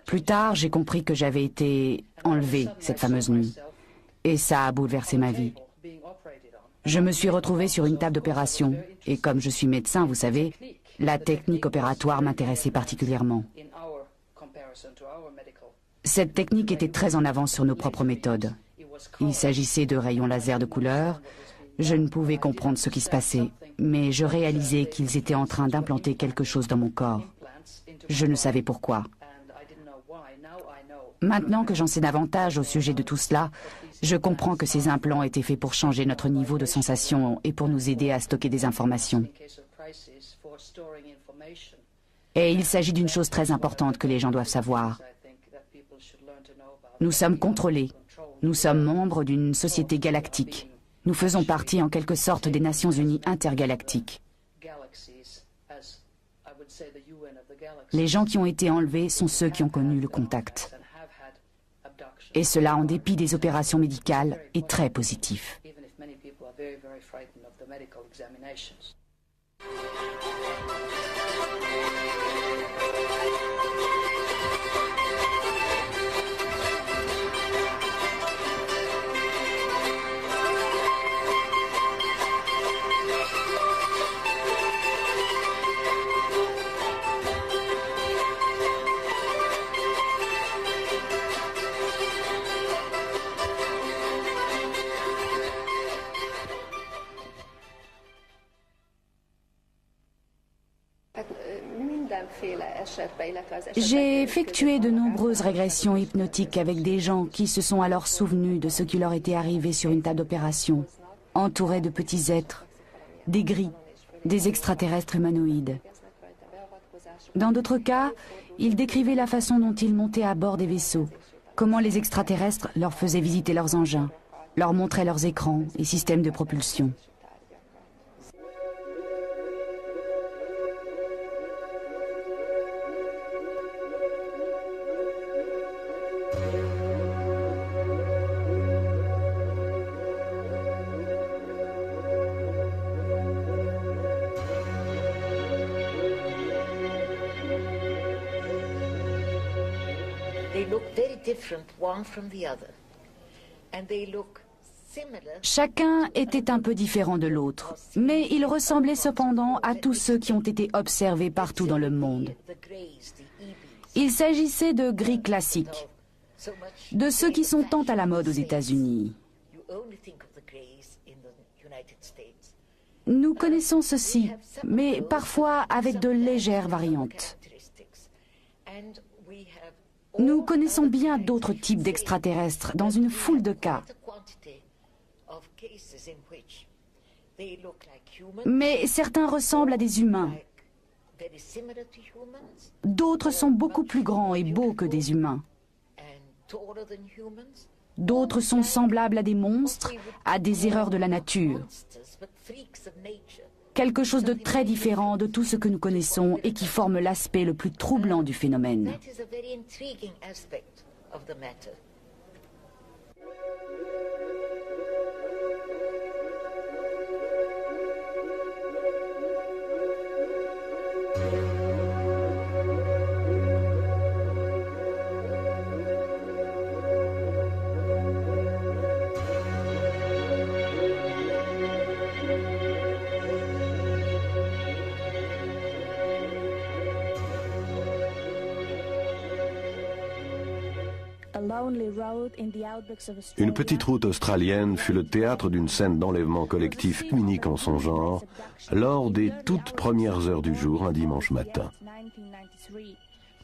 Plus tard, j'ai compris que j'avais été enlevée cette fameuse nuit et ça a bouleversé ma vie. Je me suis retrouvée sur une table d'opération et comme je suis médecin, vous savez, la technique opératoire m'intéressait particulièrement. Cette technique était très en avance sur nos propres méthodes. Il s'agissait de rayons laser de couleur. Je ne pouvais comprendre ce qui se passait, mais je réalisais qu'ils étaient en train d'implanter quelque chose dans mon corps. Je ne savais pourquoi. Maintenant que j'en sais davantage au sujet de tout cela, je comprends que ces implants étaient faits pour changer notre niveau de sensation et pour nous aider à stocker des informations. Et il s'agit d'une chose très importante que les gens doivent savoir. Nous sommes contrôlés. Nous sommes membres d'une société galactique. Nous faisons partie en quelque sorte des Nations Unies intergalactiques. Les gens qui ont été enlevés sont ceux qui ont connu le contact. Et cela en dépit des opérations médicales est très positif. J'ai effectué de nombreuses régressions hypnotiques avec des gens qui se sont alors souvenus de ce qui leur était arrivé sur une table d'opération, entourés de petits êtres, des gris, des extraterrestres humanoïdes. Dans d'autres cas, ils décrivaient la façon dont ils montaient à bord des vaisseaux, comment les extraterrestres leur faisaient visiter leurs engins, leur montraient leurs écrans et systèmes de propulsion. Chacun était un peu différent de l'autre, mais ils ressemblaient cependant à tous ceux qui ont été observés partout dans le monde. Il s'agissait de gris classiques, de ceux qui sont tant à la mode aux États-Unis. Nous connaissons ceci, mais parfois avec de légères variantes. Nous connaissons bien d'autres types d'extraterrestres dans une foule de cas. Mais certains ressemblent à des humains. D'autres sont beaucoup plus grands et beaux que des humains. D'autres sont semblables à des monstres, à des erreurs de la nature. Quelque chose de très différent de tout ce que nous connaissons et qui forme l'aspect le plus troublant du phénomène. Une petite route australienne fut le théâtre d'une scène d'enlèvement collectif unique en son genre, lors des toutes premières heures du jour, un dimanche matin.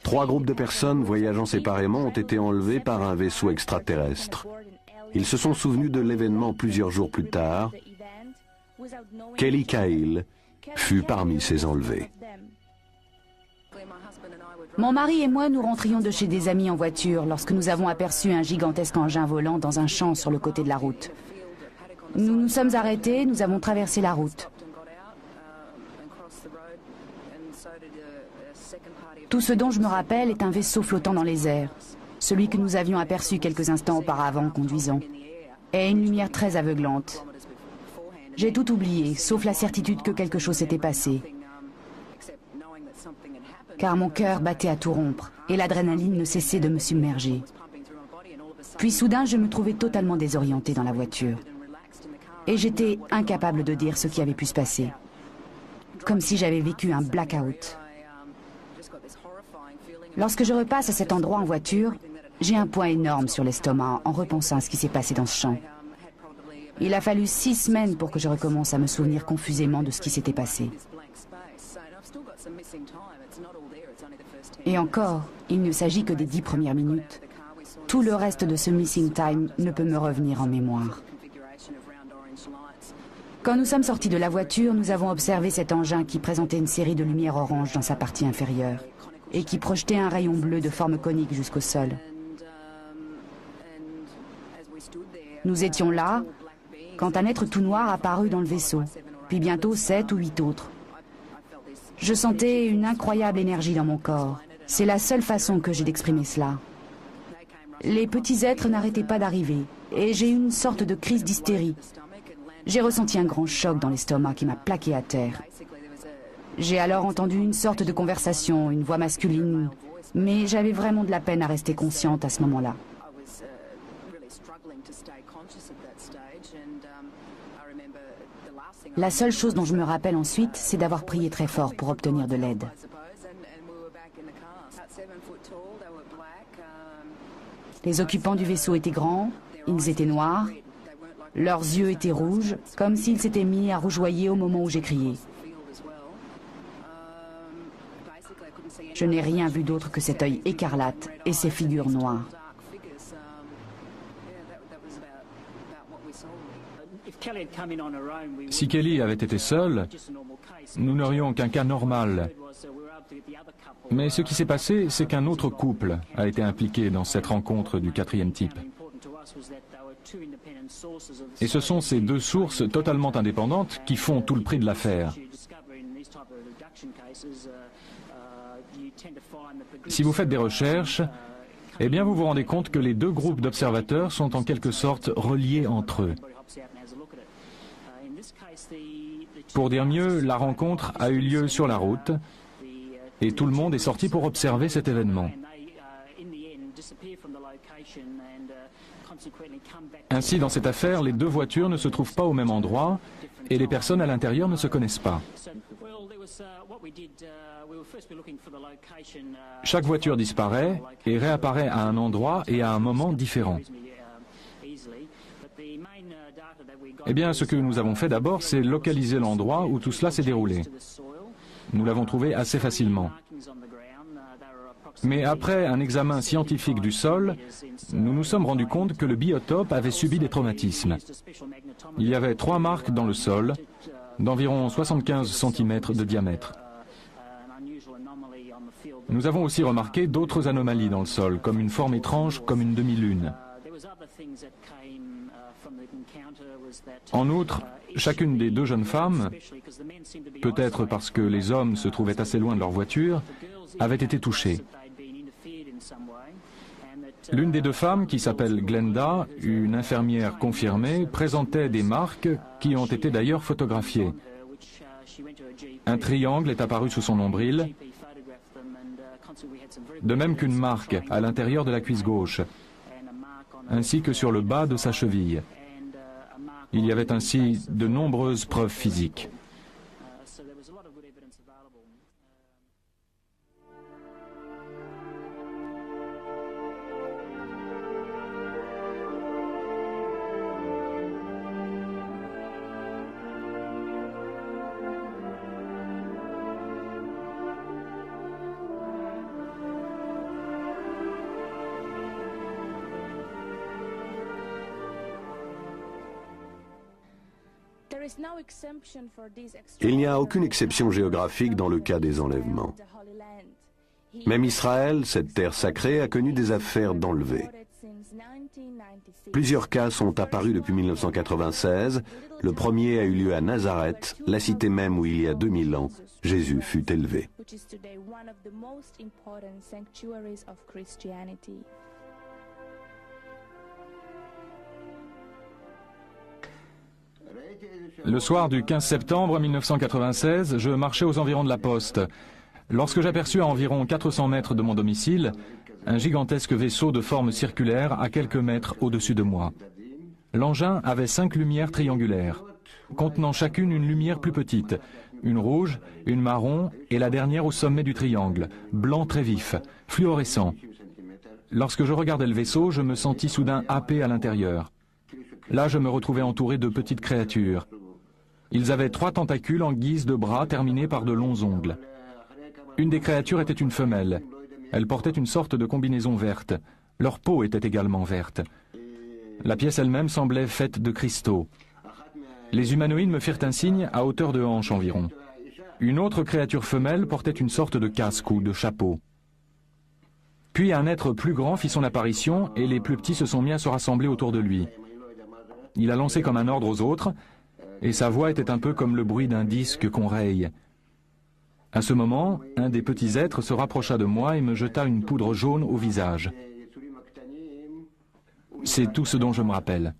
3 groupes de personnes voyageant séparément ont été enlevés par un vaisseau extraterrestre. Ils se sont souvenus de l'événement plusieurs jours plus tard. Kelly Cahill fut parmi ces enlevés. Mon mari et moi nous rentrions de chez des amis en voiture lorsque nous avons aperçu un gigantesque engin volant dans un champ sur le côté de la route. Nous nous sommes arrêtés, nous avons traversé la route. Tout ce dont je me rappelle est un vaisseau flottant dans les airs, celui que nous avions aperçu quelques instants auparavant conduisant, et une lumière très aveuglante. J'ai tout oublié, sauf la certitude que quelque chose s'était passé. Car mon cœur battait à tout rompre et l'adrénaline ne cessait de me submerger. Puis soudain, je me trouvais totalement désorientée dans la voiture. Et j'étais incapable de dire ce qui avait pu se passer. Comme si j'avais vécu un blackout. Lorsque je repasse à cet endroit en voiture, j'ai un poids énorme sur l'estomac en repensant à ce qui s'est passé dans ce champ. Il a fallu 6 semaines pour que je recommence à me souvenir confusément de ce qui s'était passé. Et encore, il ne s'agit que des 10 premières minutes. Tout le reste de ce missing time ne peut me revenir en mémoire. Quand nous sommes sortis de la voiture, nous avons observé cet engin qui présentait une série de lumières oranges dans sa partie inférieure et qui projetait un rayon bleu de forme conique jusqu'au sol. Nous étions là quand un être tout noir apparut dans le vaisseau, puis bientôt 7 ou 8 autres. Je sentais une incroyable énergie dans mon corps. C'est la seule façon que j'ai d'exprimer cela. Les petits êtres n'arrêtaient pas d'arriver et j'ai eu une sorte de crise d'hystérie. J'ai ressenti un grand choc dans l'estomac qui m'a plaqué à terre. J'ai alors entendu une sorte de conversation, une voix masculine, mais j'avais vraiment de la peine à rester consciente à ce moment-là. La seule chose dont je me rappelle ensuite, c'est d'avoir prié très fort pour obtenir de l'aide. Les occupants du vaisseau étaient grands, ils étaient noirs, leurs yeux étaient rouges, comme s'ils s'étaient mis à rougeoyer au moment où j'ai crié. Je n'ai rien vu d'autre que cet œil écarlate et ces figures noires. Si Kelly avait été seule, nous n'aurions qu'un cas normal. Mais ce qui s'est passé, c'est qu'un autre couple a été impliqué dans cette rencontre du 4e type. Et ce sont ces deux sources totalement indépendantes qui font tout le prix de l'affaire. Si vous faites des recherches, eh bien vous vous rendez compte que les deux groupes d'observateurs sont en quelque sorte reliés entre eux. Pour dire mieux, la rencontre a eu lieu sur la route et tout le monde est sorti pour observer cet événement. Ainsi, dans cette affaire, les deux voitures ne se trouvent pas au même endroit et les personnes à l'intérieur ne se connaissent pas. Chaque voiture disparaît et réapparaît à un endroit et à un moment différent. Eh bien, ce que nous avons fait d'abord, c'est localiser l'endroit où tout cela s'est déroulé. Nous l'avons trouvé assez facilement. Mais après un examen scientifique du sol, nous nous sommes rendus compte que le biotope avait subi des traumatismes. Il y avait 3 marques dans le sol, d'environ 75 cm de diamètre. Nous avons aussi remarqué d'autres anomalies dans le sol, comme une forme étrange, comme une demi-lune. En outre, chacune des deux jeunes femmes, peut-être parce que les hommes se trouvaient assez loin de leur voiture, avait été touchée. L'une des deux femmes, qui s'appelle Glenda, une infirmière confirmée, présentait des marques qui ont été d'ailleurs photographiées. Un triangle est apparu sous son nombril, de même qu'une marque à l'intérieur de la cuisse gauche, ainsi que sur le bas de sa cheville. Il y avait ainsi de nombreuses preuves physiques. Il n'y a aucune exception géographique dans le cas des enlèvements. Même Israël, cette terre sacrée, a connu des affaires d'enlevés. Plusieurs cas sont apparus depuis 1996. Le premier a eu lieu à Nazareth, la cité même où il y a 2000 ans, Jésus fut élevé. Le soir du 15 septembre 1996, je marchais aux environs de la poste, lorsque j'aperçus à environ 400 mètres de mon domicile un gigantesque vaisseau de forme circulaire à quelques mètres au-dessus de moi. L'engin avait 5 lumières triangulaires, contenant chacune une lumière plus petite, une rouge, une marron et la dernière au sommet du triangle, blanc très vif, fluorescent. Lorsque je regardais le vaisseau, je me sentis soudain happé à l'intérieur. Là, je me retrouvais entouré de petites créatures. Ils avaient 3 tentacules en guise de bras terminés par de longs ongles. Une des créatures était une femelle. Elle portait une sorte de combinaison verte, Leur peau était également verte. La pièce elle-même semblait faite de cristaux. Les humanoïdes me firent un signe à hauteur de hanche environ. Une autre créature femelle portait une sorte de casque ou de chapeau. Puis un être plus grand fit son apparition et les plus petits se sont mis à se rassembler autour de lui. Il a lancé comme un ordre aux autres et sa voix était un peu comme le bruit d'un disque qu'on raye. À ce moment, un des petits êtres se rapprocha de moi et me jeta une poudre jaune au visage. C'est tout ce dont je me rappelle.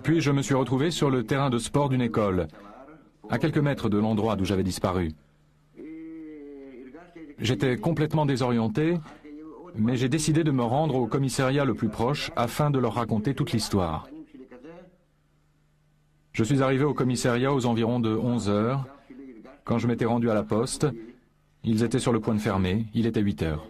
Puis je me suis retrouvé sur le terrain de sport d'une école, à quelques mètres de l'endroit d'où j'avais disparu. J'étais complètement désorienté, mais j'ai décidé de me rendre au commissariat le plus proche afin de leur raconter toute l'histoire. Je suis arrivé au commissariat aux environs de 11 heures. Quand je m'étais rendu à la poste, ils étaient sur le point de fermer, il était 8 heures.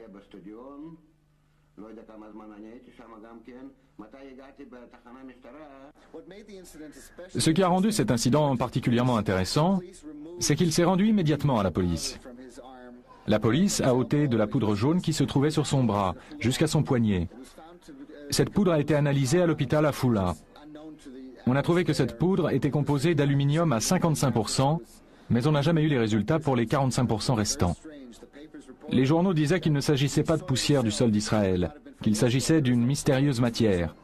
Ce qui a rendu cet incident particulièrement intéressant, c'est qu'il s'est rendu immédiatement à la police. La police a ôté de la poudre jaune qui se trouvait sur son bras, jusqu'à son poignet. Cette poudre a été analysée à l'hôpital à Foula. On a trouvé que cette poudre était composée d'aluminium à 55%, mais on n'a jamais eu les résultats pour les 45% restants. Les journaux disaient qu'il ne s'agissait pas de poussière du sol d'Israël, qu'il s'agissait d'une mystérieuse matière.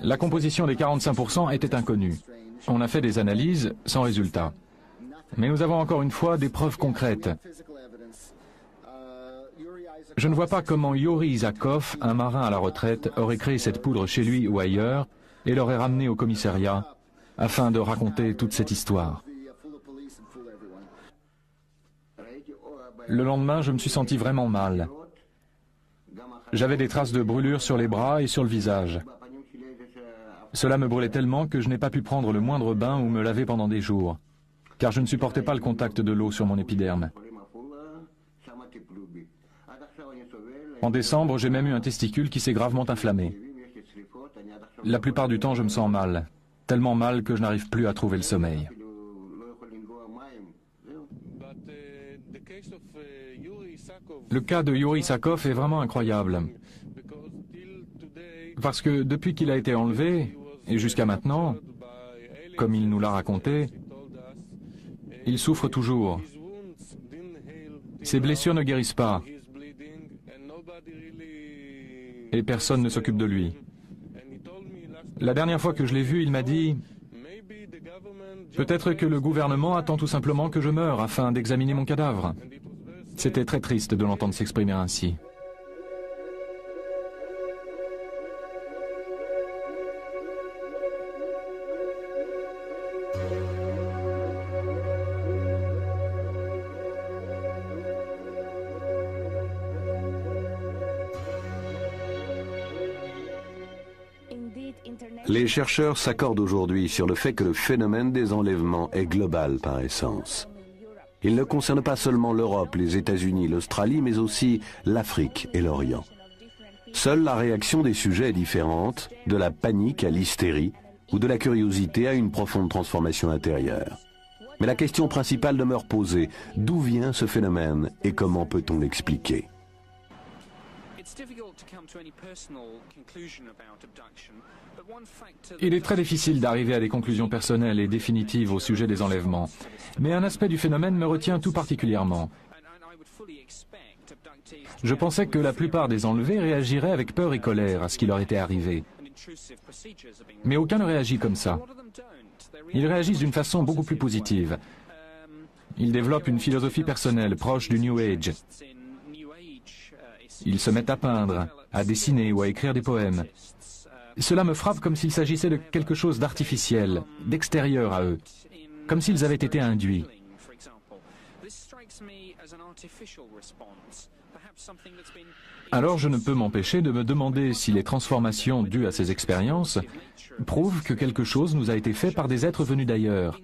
La composition des 45% était inconnue. On a fait des analyses sans résultat. Mais nous avons encore une fois des preuves concrètes. Je ne vois pas comment Yuri Isakov, un marin à la retraite, aurait créé cette poudre chez lui ou ailleurs et l'aurait ramenée au commissariat afin de raconter toute cette histoire. Le lendemain, je me suis senti vraiment mal. J'avais des traces de brûlures sur les bras et sur le visage. Cela me brûlait tellement que je n'ai pas pu prendre le moindre bain ou me laver pendant des jours, car je ne supportais pas le contact de l'eau sur mon épiderme. En décembre, j'ai même eu un testicule qui s'est gravement inflammé. La plupart du temps, je me sens mal, tellement mal que je n'arrive plus à trouver le sommeil. Le cas de Yuri Isakov est vraiment incroyable, parce que depuis qu'il a été enlevé, et jusqu'à maintenant, comme il nous l'a raconté, il souffre toujours. Ses blessures ne guérissent pas, et personne ne s'occupe de lui. La dernière fois que je l'ai vu, il m'a dit « Peut-être que le gouvernement attend tout simplement que je meure afin d'examiner mon cadavre. » C'était très triste de l'entendre s'exprimer ainsi. Les chercheurs s'accordent aujourd'hui sur le fait que le phénomène des enlèvements est global par essence. Il ne concerne pas seulement l'Europe, les États-Unis, l'Australie, mais aussi l'Afrique et l'Orient. Seule la réaction des sujets est différente, de la panique à l'hystérie ou de la curiosité à une profonde transformation intérieure. Mais la question principale demeure posée. D'où vient ce phénomène et comment peut-on l'expliquer ? Il est très difficile d'arriver à des conclusions personnelles et définitives au sujet des enlèvements. Mais un aspect du phénomène me retient tout particulièrement. Je pensais que la plupart des enlevés réagiraient avec peur et colère à ce qui leur était arrivé. Mais aucun ne réagit comme ça. Ils réagissent d'une façon beaucoup plus positive. Ils développent une philosophie personnelle proche du New Age. Ils se mettent à peindre, à dessiner ou à écrire des poèmes. Cela me frappe comme s'il s'agissait de quelque chose d'artificiel, d'extérieur à eux, comme s'ils avaient été induits. Alors je ne peux m'empêcher de me demander si les transformations dues à ces expériences prouvent que quelque chose nous a été fait par des êtres venus d'ailleurs.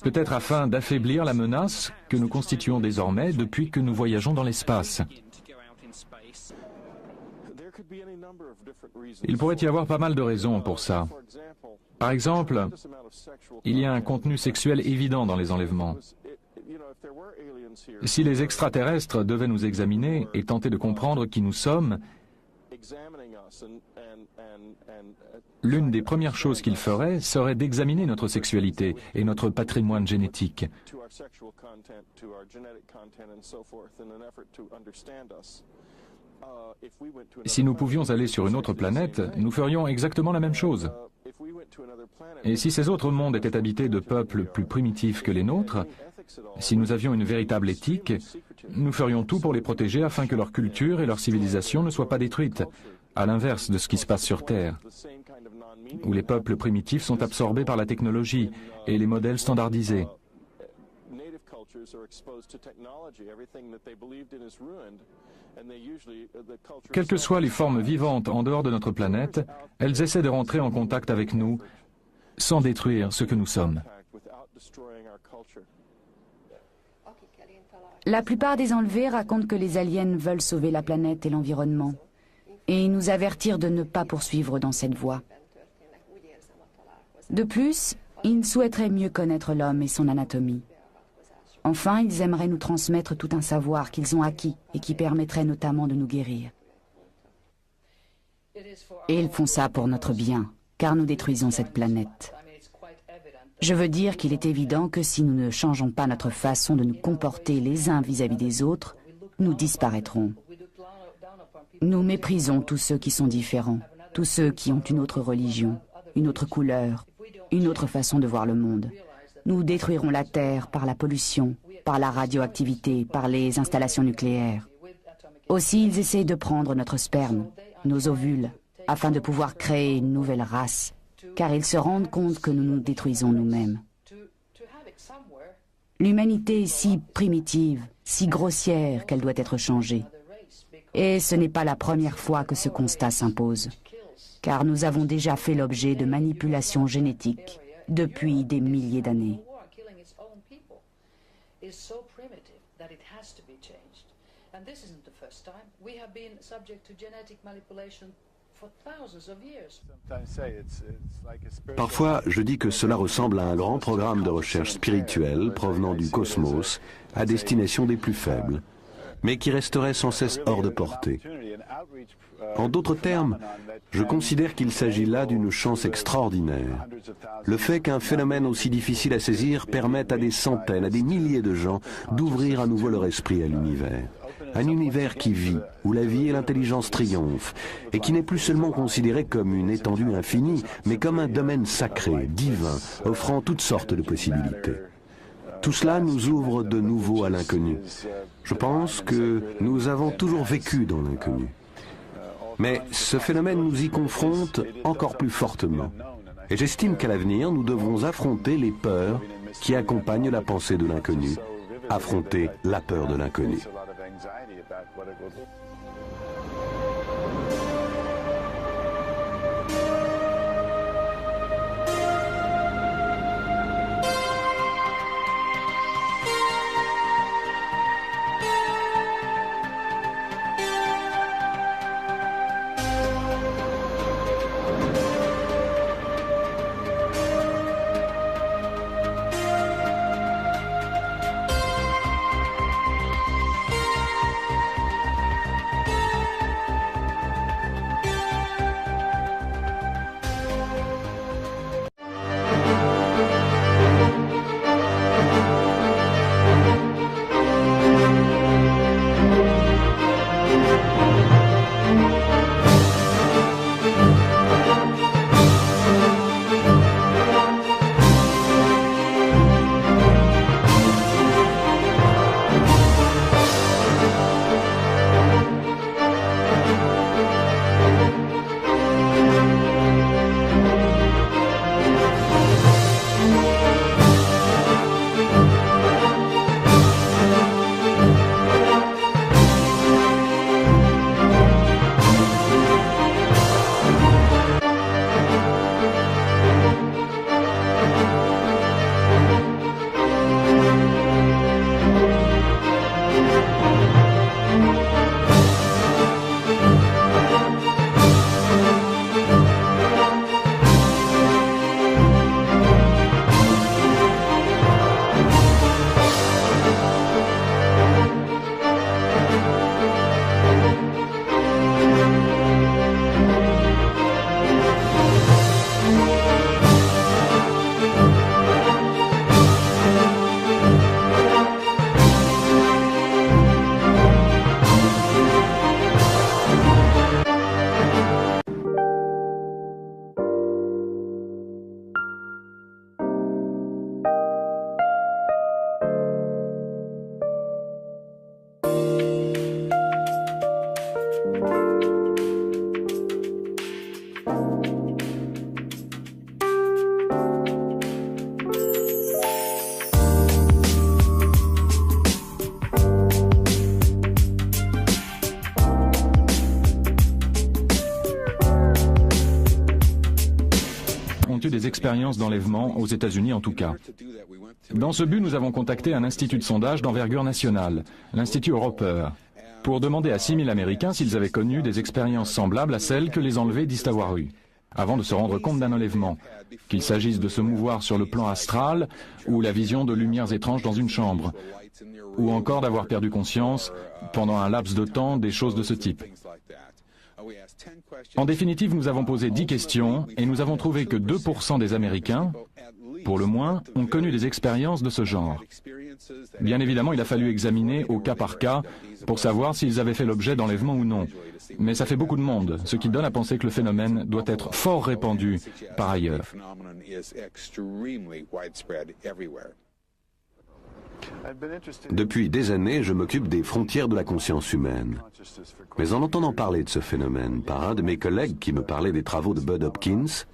Peut-être afin d'affaiblir la menace que nous constituons désormais depuis que nous voyageons dans l'espace. Il pourrait y avoir pas mal de raisons pour ça. Par exemple, il y a un contenu sexuel évident dans les enlèvements. Si les extraterrestres devaient nous examiner et tenter de comprendre qui nous sommes, l'une des premières choses qu'ils feraient serait d'examiner notre sexualité et notre patrimoine génétique. Si nous pouvions aller sur une autre planète, nous ferions exactement la même chose. Et si ces autres mondes étaient habités de peuples plus primitifs que les nôtres, si nous avions une véritable éthique, nous ferions tout pour les protéger afin que leur culture et leur civilisation ne soient pas détruites, à l'inverse de ce qui se passe sur Terre, où les peuples primitifs sont absorbés par la technologie et les modèles standardisés. Quelles que soient les formes vivantes en dehors de notre planète, elles essaient de rentrer en contact avec nous sans détruire ce que nous sommes. La plupart des enlevés racontent que les aliens veulent sauver la planète et l'environnement et nous avertir de ne pas poursuivre dans cette voie. De plus, ils souhaiteraient mieux connaître l'homme et son anatomie. Enfin, ils aimeraient nous transmettre tout un savoir qu'ils ont acquis et qui permettrait notamment de nous guérir. Et ils font ça pour notre bien, car nous détruisons cette planète. Je veux dire qu'il est évident que si nous ne changeons pas notre façon de nous comporter les uns vis-à-vis des autres, nous disparaîtrons. Nous méprisons tous ceux qui sont différents, tous ceux qui ont une autre religion, une autre couleur, une autre façon de voir le monde. Nous détruirons la Terre par la pollution, par la radioactivité, par les installations nucléaires. Aussi, ils essayent de prendre notre sperme, nos ovules, afin de pouvoir créer une nouvelle race, car ils se rendent compte que nous nous détruisons nous-mêmes. L'humanité est si primitive, si grossière qu'elle doit être changée. Et ce n'est pas la première fois que ce constat s'impose, car nous avons déjà fait l'objet de manipulations génétiques depuis des milliers d'années. Parfois, je dis que cela ressemble à un grand programme de recherche spirituelle provenant du cosmos à destination des plus faibles, mais qui resterait sans cesse hors de portée. En d'autres termes, je considère qu'il s'agit là d'une chance extraordinaire. Le fait qu'un phénomène aussi difficile à saisir permette à des centaines, à des milliers de gens d'ouvrir à nouveau leur esprit à l'univers. Un univers qui vit, où la vie et l'intelligence triomphent, et qui n'est plus seulement considéré comme une étendue infinie, mais comme un domaine sacré, divin, offrant toutes sortes de possibilités. Tout cela nous ouvre de nouveau à l'inconnu. Je pense que nous avons toujours vécu dans l'inconnu. Mais ce phénomène nous y confronte encore plus fortement. Et j'estime qu'à l'avenir, nous devrons affronter les peurs qui accompagnent la pensée de l'inconnu. Affronter la peur de l'inconnu. eu des expériences d'enlèvement, aux États-Unis en tout cas. Dans ce but, nous avons contacté un institut de sondage d'envergure nationale, l'Institut Roper, pour demander à 6000 Américains s'ils avaient connu des expériences semblables à celles que les enlevés disent avoir eues, avant de se rendre compte d'un enlèvement, qu'il s'agisse de se mouvoir sur le plan astral ou la vision de lumières étranges dans une chambre, ou encore d'avoir perdu conscience pendant un laps de temps, des choses de ce type. En définitive, nous avons posé 10 questions et nous avons trouvé que 2% des Américains, pour le moins, ont connu des expériences de ce genre. Bien évidemment, il a fallu examiner au cas par cas pour savoir s'ils avaient fait l'objet d'enlèvement ou non. Mais ça fait beaucoup de monde, ce qui donne à penser que le phénomène doit être fort répandu par ailleurs. Depuis des années, je m'occupe des frontières de la conscience humaine. Mais en entendant parler de ce phénomène par un de mes collègues qui me parlait des travaux de Bud Hopkins,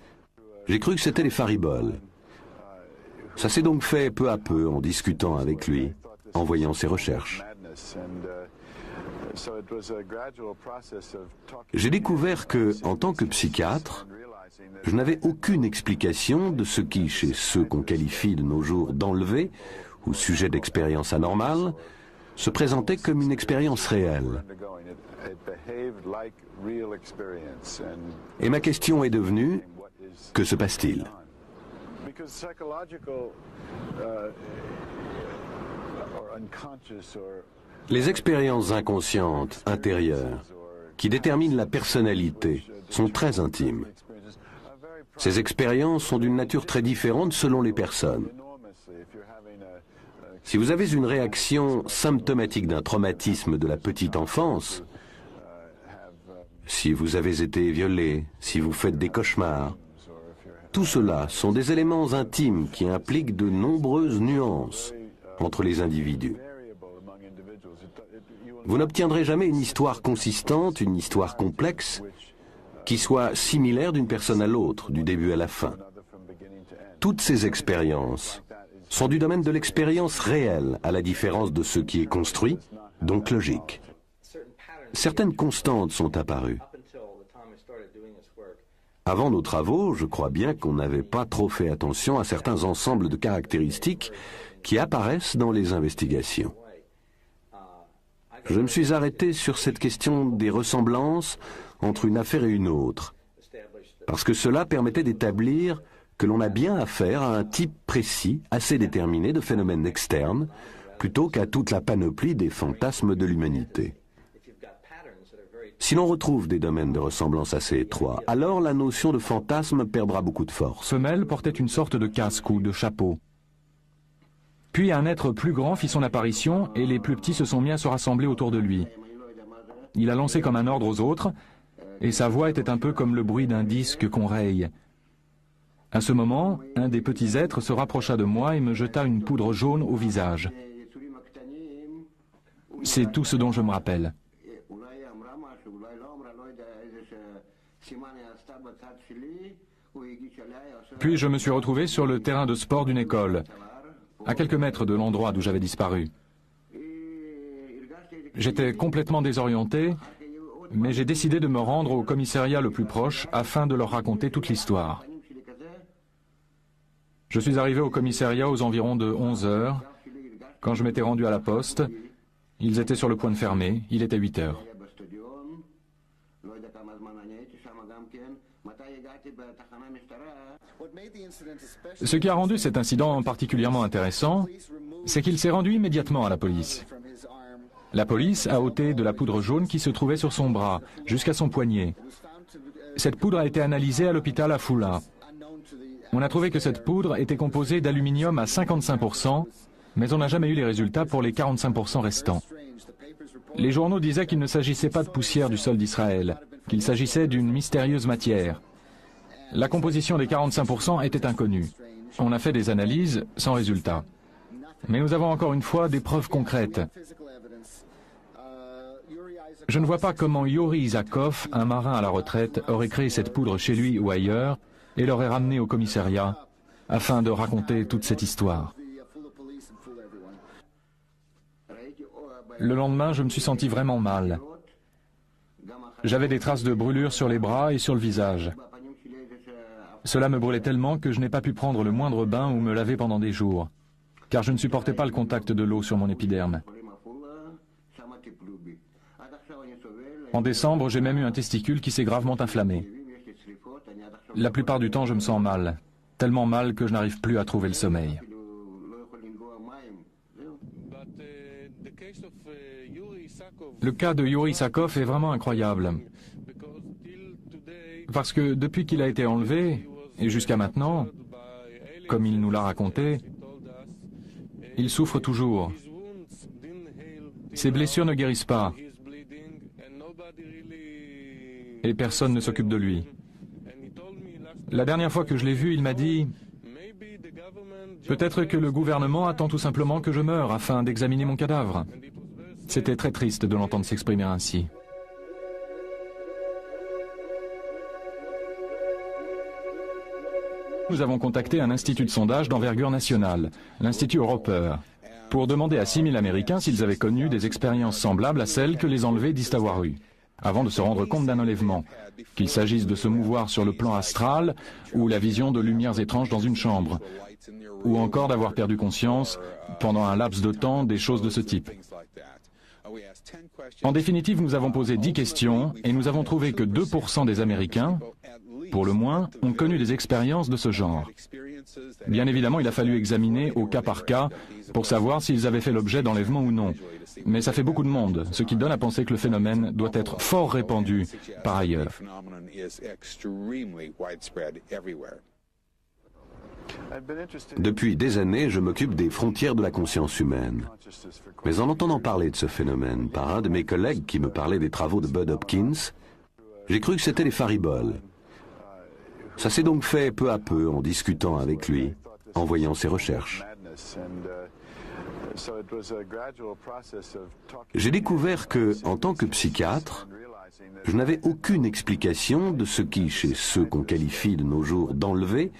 j'ai cru que c'était les fariboles. Ça s'est donc fait peu à peu en discutant avec lui, en voyant ses recherches. J'ai découvert que, en tant que psychiatre, je n'avais aucune explication de ce qui, chez ceux qu'on qualifie de nos jours d'enlevés ou sujets d'expérience anormale, se présentait comme une expérience réelle. Et ma question est devenue, que se passe-t-il ? Les expériences inconscientes, intérieures, qui déterminent la personnalité, sont très intimes. Ces expériences sont d'une nature très différente selon les personnes. Si vous avez une réaction symptomatique d'un traumatisme de la petite enfance, si vous avez été violé, si vous faites des cauchemars, tout cela sont des éléments intimes qui impliquent de nombreuses nuances entre les individus. Vous n'obtiendrez jamais une histoire consistante, une histoire complexe, qui soit similaire d'une personne à l'autre, du début à la fin. Toutes ces expériences sont du domaine de l'expérience réelle, à la différence de ce qui est construit, donc logique. Certaines constantes sont apparues. Avant nos travaux, je crois bien qu'on n'avait pas trop fait attention à certains ensembles de caractéristiques qui apparaissent dans les investigations. Je me suis arrêté sur cette question des ressemblances entre une affaire et une autre, parce que cela permettait d'établir que l'on a bien affaire à un type précis, assez déterminé de phénomènes externes, plutôt qu'à toute la panoplie des fantasmes de l'humanité. Si l'on retrouve des domaines de ressemblance assez étroits, alors la notion de fantasme perdra beaucoup de force. Femelle portait une sorte de casque ou de chapeau. Puis un être plus grand fit son apparition et les plus petits se sont mis à se rassembler autour de lui. Il a lancé comme un ordre aux autres et sa voix était un peu comme le bruit d'un disque qu'on raye. À ce moment, un des petits êtres se rapprocha de moi et me jeta une poudre jaune au visage. C'est tout ce dont je me rappelle. Puis je me suis retrouvé sur le terrain de sport d'une école, à quelques mètres de l'endroit d'où j'avais disparu. J'étais complètement désorienté, mais j'ai décidé de me rendre au commissariat le plus proche afin de leur raconter toute l'histoire. Je suis arrivé au commissariat aux environs de 11 heures. Quand je m'étais rendu à la poste, ils étaient sur le point de fermer, il était 8 heures. Ce qui a rendu cet incident particulièrement intéressant, c'est qu'il s'est rendu immédiatement à la police. La police a ôté de la poudre jaune qui se trouvait sur son bras, jusqu'à son poignet. Cette poudre a été analysée à l'hôpital à Foula. On a trouvé que cette poudre était composée d'aluminium à 55%, mais on n'a jamais eu les résultats pour les 45% restants. Les journaux disaient qu'il ne s'agissait pas de poussière du sol d'Israël, qu'il s'agissait d'une mystérieuse matière. La composition des 45% était inconnue. On a fait des analyses sans résultat. Mais nous avons encore une fois des preuves concrètes. Je ne vois pas comment Yuri Isakov, un marin à la retraite, aurait créé cette poudre chez lui ou ailleurs et l'aurait ramenée au commissariat afin de raconter toute cette histoire. Le lendemain, je me suis senti vraiment mal. J'avais des traces de brûlures sur les bras et sur le visage. Cela me brûlait tellement que je n'ai pas pu prendre le moindre bain ou me laver pendant des jours, car je ne supportais pas le contact de l'eau sur mon épiderme. En décembre, j'ai même eu un testicule qui s'est gravement inflammé. La plupart du temps, je me sens mal, tellement mal que je n'arrive plus à trouver le sommeil. Le cas de Yuri Sakov est vraiment incroyable, parce que depuis qu'il a été enlevé, et jusqu'à maintenant, comme il nous l'a raconté, il souffre toujours. Ses blessures ne guérissent pas, et personne ne s'occupe de lui. La dernière fois que je l'ai vu, il m'a dit « Peut-être que le gouvernement attend tout simplement que je meure afin d'examiner mon cadavre. » C'était très triste de l'entendre s'exprimer ainsi. Nous avons contacté un institut de sondage d'envergure nationale, l'Institut Roper, pour demander à 6000 Américains s'ils avaient connu des expériences semblables à celles que les enlevés disent avoir eues, avant de se rendre compte d'un enlèvement, qu'il s'agisse de se mouvoir sur le plan astral ou la vision de lumières étranges dans une chambre, ou encore d'avoir perdu conscience pendant un laps de temps, des choses de ce type. En définitive, nous avons posé 10 questions et nous avons trouvé que 2% des Américains, pour le moins, ont connu des expériences de ce genre. Bien évidemment, il a fallu examiner au cas par cas pour savoir s'ils avaient fait l'objet d'enlèvement ou non. Mais ça fait beaucoup de monde, ce qui donne à penser que le phénomène doit être fort répandu par ailleurs. Depuis des années, je m'occupe des frontières de la conscience humaine. Mais en entendant parler de ce phénomène par un de mes collègues qui me parlait des travaux de Bud Hopkins, j'ai cru que c'était les fariboles. Ça s'est donc fait peu à peu en discutant avec lui, en voyant ses recherches. J'ai découvert que, en tant que psychiatre, je n'avais aucune explication de ce qui, chez ceux qu'on qualifie de nos jours d'enlevés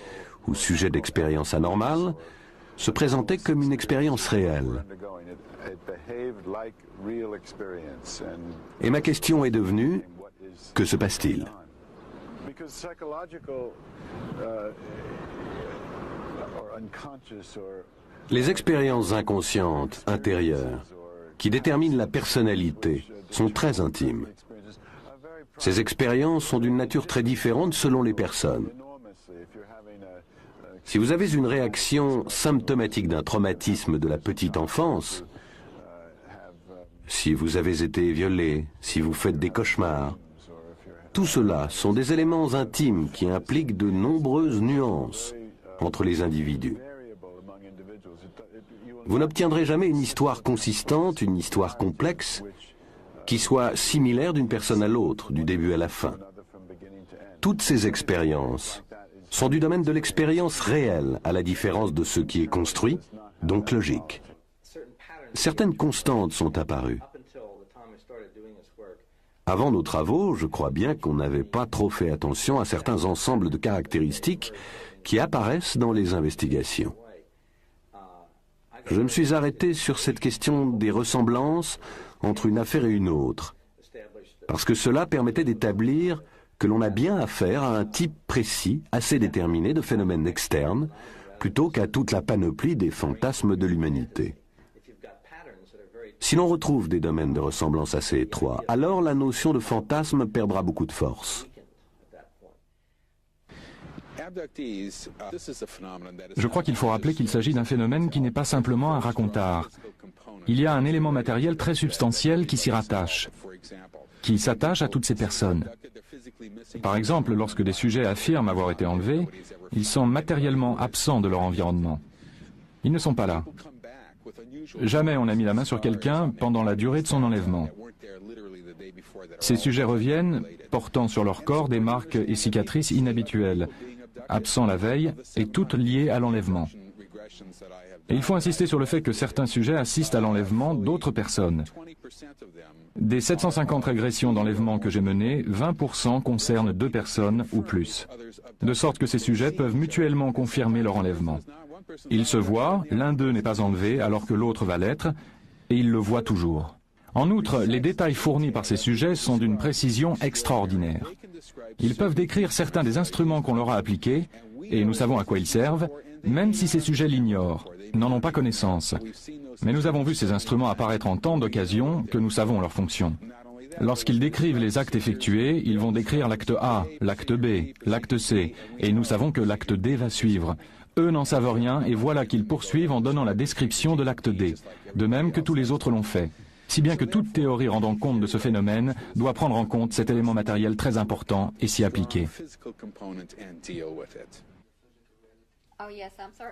ou sujets d'expérience anormale, se présentait comme une expérience réelle. Et ma question est devenue, que se passe-t-il ? Les expériences inconscientes, intérieures, qui déterminent la personnalité, sont très intimes. Ces expériences sont d'une nature très différente selon les personnes. Si vous avez une réaction symptomatique d'un traumatisme de la petite enfance, si vous avez été violé, si vous faites des cauchemars, tout cela sont des éléments intimes qui impliquent de nombreuses nuances entre les individus. Vous n'obtiendrez jamais une histoire consistante, une histoire complexe, qui soit similaire d'une personne à l'autre, du début à la fin. Toutes ces expériences sont du domaine de l'expérience réelle, à la différence de ce qui est construit, donc logique. Certaines constantes sont apparues. Avant nos travaux, je crois bien qu'on n'avait pas trop fait attention à certains ensembles de caractéristiques qui apparaissent dans les investigations. Je me suis arrêté sur cette question des ressemblances entre une affaire et une autre, parce que cela permettait d'établir que l'on a bien affaire à un type précis, assez déterminé de phénomènes externes, plutôt qu'à toute la panoplie des fantasmes de l'humanité. Si l'on retrouve des domaines de ressemblance assez étroits, alors la notion de fantasme perdra beaucoup de force. Je crois qu'il faut rappeler qu'il s'agit d'un phénomène qui n'est pas simplement un racontard. Il y a un élément matériel très substantiel qui s'y rattache, qui s'attache à toutes ces personnes. Par exemple, lorsque des sujets affirment avoir été enlevés, ils sont matériellement absents de leur environnement. Ils ne sont pas là. Jamais on n'a mis la main sur quelqu'un pendant la durée de son enlèvement. Ces sujets reviennent, portant sur leur corps des marques et cicatrices inhabituelles, absents la veille et toutes liées à l'enlèvement. Et il faut insister sur le fait que certains sujets assistent à l'enlèvement d'autres personnes. Des 750 régressions d'enlèvement que j'ai menées, 20% concernent 2 personnes ou plus. De sorte que ces sujets peuvent mutuellement confirmer leur enlèvement. Ils se voient, l'un d'eux n'est pas enlevé alors que l'autre va l'être, et ils le voient toujours. En outre, les détails fournis par ces sujets sont d'une précision extraordinaire. Ils peuvent décrire certains des instruments qu'on leur a appliqués, et nous savons à quoi ils servent, même si ces sujets l'ignorent, n'en ont pas connaissance. Mais nous avons vu ces instruments apparaître en tant d'occasions que nous savons leur fonction. Lorsqu'ils décrivent les actes effectués, ils vont décrire l'acte A, l'acte B, l'acte C, et nous savons que l'acte D va suivre. Eux n'en savent rien et voilà qu'ils poursuivent en donnant la description de l'acte D, de même que tous les autres l'ont fait. Si bien que toute théorie rendant compte de ce phénomène doit prendre en compte cet élément matériel très important et s'y appliquer.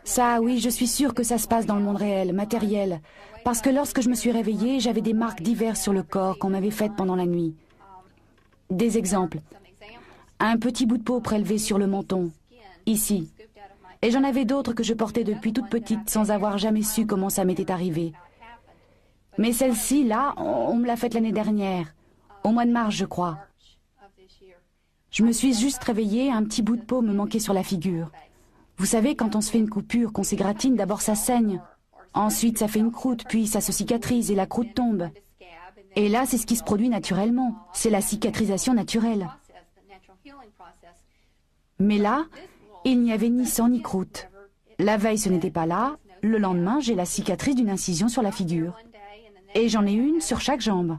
Ça, oui, je suis sûre que ça se passe dans le monde réel, matériel. Parce que lorsque je me suis réveillée, j'avais des marques diverses sur le corps qu'on m'avait faites pendant la nuit. Des exemples. Un petit bout de peau prélevé sur le menton, ici. Et j'en avais d'autres que je portais depuis toute petite sans avoir jamais su comment ça m'était arrivé. Mais celle-ci, là, on me l'a faite l'année dernière, au mois de mars, je crois. Je me suis juste réveillée, un petit bout de peau me manquait sur la figure. Vous savez, quand on se fait une coupure, qu'on s'égratine, d'abord ça saigne. Ensuite, ça fait une croûte, puis ça se cicatrise et la croûte tombe. Et là, c'est ce qui se produit naturellement. C'est la cicatrisation naturelle. Mais là, il n'y avait ni sang ni croûte. La veille, ce n'était pas là. Le lendemain, j'ai la cicatrice d'une incision sur la figure. Et j'en ai une sur chaque jambe.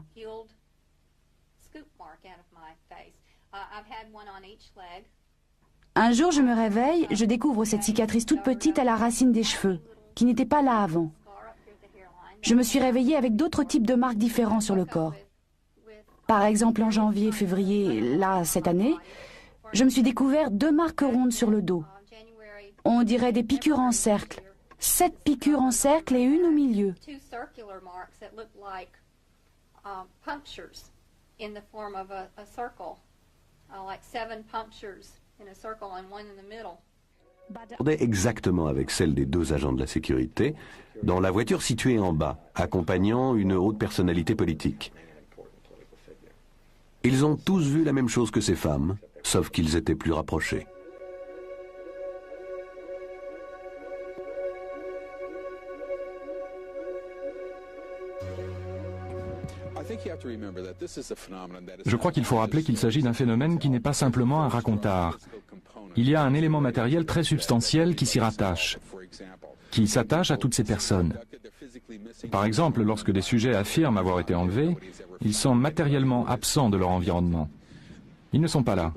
Un jour, je me réveille, je découvre cette cicatrice toute petite à la racine des cheveux, qui n'était pas là avant. Je me suis réveillée avec d'autres types de marques différents sur le corps. Par exemple, en janvier, février, là, cette année, je me suis découvert 2 marques rondes sur le dos. On dirait des piqûres en cercle. 7 piqûres en cercle et une au milieu. Accordait exactement avec celle des 2 agents de la sécurité, dans la voiture située en bas, accompagnant une haute personnalité politique. Ils ont tous vu la même chose que ces femmes, sauf qu'ils étaient plus rapprochés. Je crois qu'il faut rappeler qu'il s'agit d'un phénomène qui n'est pas simplement un racontard. Il y a un élément matériel très substantiel qui s'y rattache, qui s'attache à toutes ces personnes. Par exemple, lorsque des sujets affirment avoir été enlevés, ils sont matériellement absents de leur environnement. Ils ne sont pas là.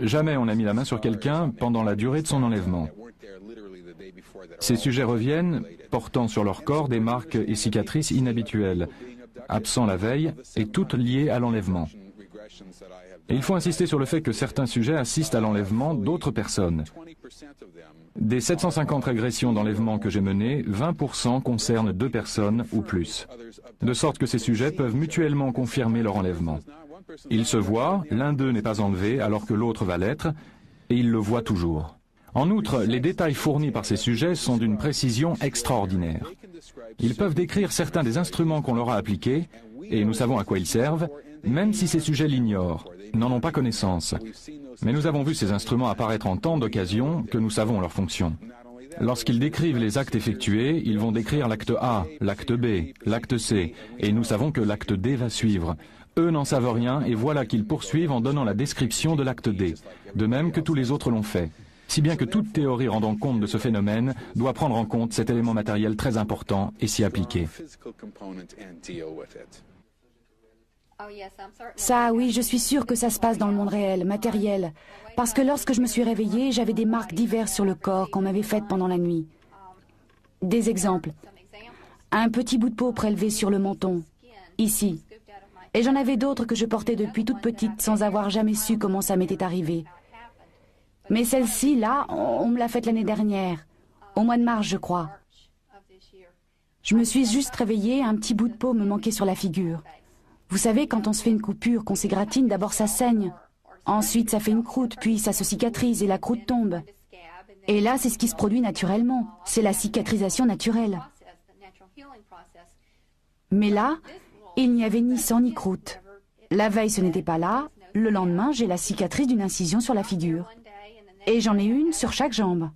Jamais on n'a mis la main sur quelqu'un pendant la durée de son enlèvement. Ces sujets reviennent, portant sur leur corps des marques et cicatrices inhabituelles, absents la veille et toutes liées à l'enlèvement. Et il faut insister sur le fait que certains sujets assistent à l'enlèvement d'autres personnes. Des 750 régressions d'enlèvement que j'ai menées, 20% concernent 2 personnes ou plus. De sorte que ces sujets peuvent mutuellement confirmer leur enlèvement. Ils se voient, l'un d'eux n'est pas enlevé alors que l'autre va l'être, et ils le voient toujours. En outre, les détails fournis par ces sujets sont d'une précision extraordinaire. Ils peuvent décrire certains des instruments qu'on leur a appliqués, et nous savons à quoi ils servent, même si ces sujets l'ignorent, n'en ont pas connaissance. Mais nous avons vu ces instruments apparaître en tant d'occasions que nous savons leur fonction. Lorsqu'ils décrivent les actes effectués, ils vont décrire l'acte A, l'acte B, l'acte C, et nous savons que l'acte D va suivre. Eux n'en savent rien et voilà qu'ils poursuivent en donnant la description de l'acte D, de même que tous les autres l'ont fait. Si bien que toute théorie rendant compte de ce phénomène doit prendre en compte cet élément matériel très important et s'y appliquer. Ça, oui, je suis sûre que ça se passe dans le monde réel, matériel. Parce que lorsque je me suis réveillée, j'avais des marques diverses sur le corps qu'on m'avait faites pendant la nuit. Des exemples. Un petit bout de peau prélevé sur le menton, ici. Et j'en avais d'autres que je portais depuis toute petite sans avoir jamais su comment ça m'était arrivé. Mais celle-ci, là, on me l'a faite l'année dernière, au mois de mars, je crois. Je me suis juste réveillée, un petit bout de peau me manquait sur la figure. Vous savez, quand on se fait une coupure, qu'on s'égratine, d'abord ça saigne. Ensuite, ça fait une croûte, puis ça se cicatrise et la croûte tombe. Et là, c'est ce qui se produit naturellement. C'est la cicatrisation naturelle. Mais là, il n'y avait ni sang ni croûte. La veille, ce n'était pas là. Le lendemain, j'ai la cicatrice d'une incision sur la figure. Et j'en ai une sur chaque jambe.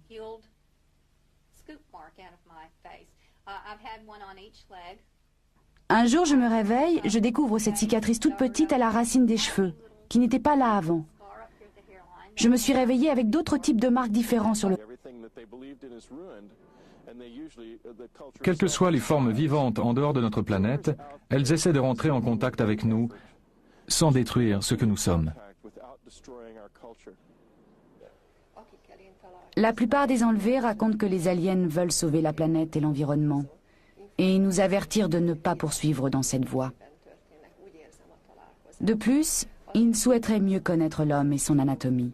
Un jour, je me réveille, je découvre cette cicatrice toute petite à la racine des cheveux, qui n'était pas là avant. Je me suis réveillée avec d'autres types de marques différents sur le... Quelles que soient les formes vivantes en dehors de notre planète, elles essaient de rentrer en contact avec nous sans détruire ce que nous sommes. La plupart des enlevés racontent que les aliens veulent sauver la planète et l'environnement et nous avertir de ne pas poursuivre dans cette voie. De plus, ils souhaiteraient mieux connaître l'homme et son anatomie.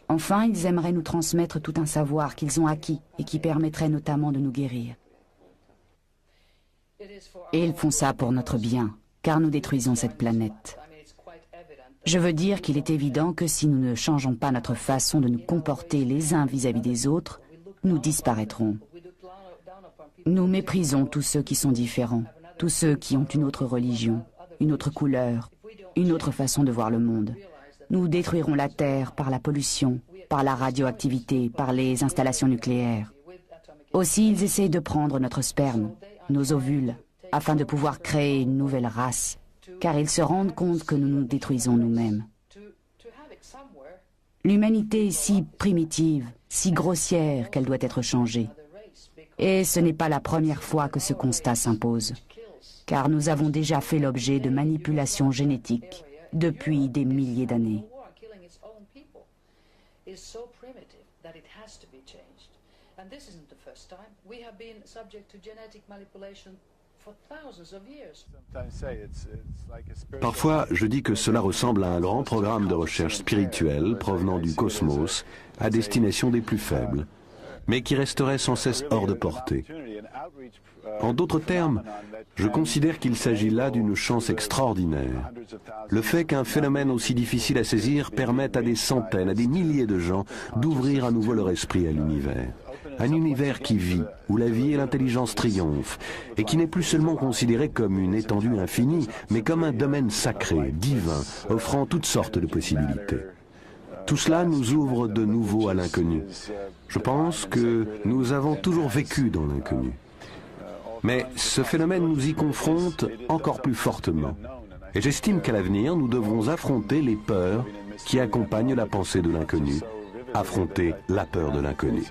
Enfin, ils aimeraient nous transmettre tout un savoir qu'ils ont acquis et qui permettrait notamment de nous guérir. Et ils font ça pour notre bien, car nous détruisons cette planète. Je veux dire qu'il est évident que si nous ne changeons pas notre façon de nous comporter les uns vis-à-vis des autres, nous disparaîtrons. Nous méprisons tous ceux qui sont différents, tous ceux qui ont une autre religion, une autre couleur, une autre façon de voir le monde. Nous détruirons la Terre par la pollution, par la radioactivité, par les installations nucléaires. Aussi, ils essayent de prendre notre sperme, nos ovules, afin de pouvoir créer une nouvelle race, car ils se rendent compte que nous nous détruisons nous-mêmes. L'humanité est si primitive, si grossière qu'elle doit être changée. Et ce n'est pas la première fois que ce constat s'impose, car nous avons déjà fait l'objet de manipulations génétiques depuis des milliers d'années. Parfois, je dis que cela ressemble à un grand programme de recherche spirituelle provenant du cosmos à destination des plus faibles, mais qui resterait sans cesse hors de portée. En d'autres termes, je considère qu'il s'agit là d'une chance extraordinaire. Le fait qu'un phénomène aussi difficile à saisir permette à des centaines, à des milliers de gens d'ouvrir à nouveau leur esprit à l'univers. Un univers qui vit, où la vie et l'intelligence triomphent, et qui n'est plus seulement considéré comme une étendue infinie, mais comme un domaine sacré, divin, offrant toutes sortes de possibilités. Tout cela nous ouvre de nouveau à l'inconnu. Je pense que nous avons toujours vécu dans l'inconnu. Mais ce phénomène nous y confronte encore plus fortement. Et j'estime qu'à l'avenir, nous devrons affronter les peurs qui accompagnent la pensée de l'inconnu. Affronter la peur de l'inconnu.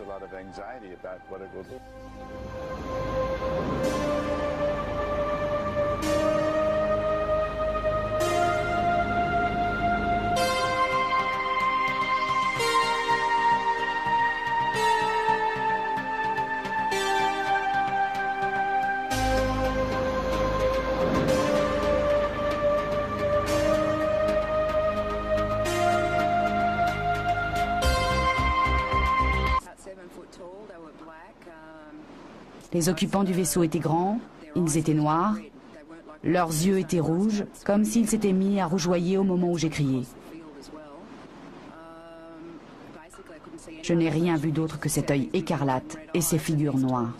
Les occupants du vaisseau étaient grands, ils étaient noirs, leurs yeux étaient rouges, comme s'ils s'étaient mis à rougeoyer au moment où j'ai crié. Je n'ai rien vu d'autre que cet œil écarlate et ces figures noires.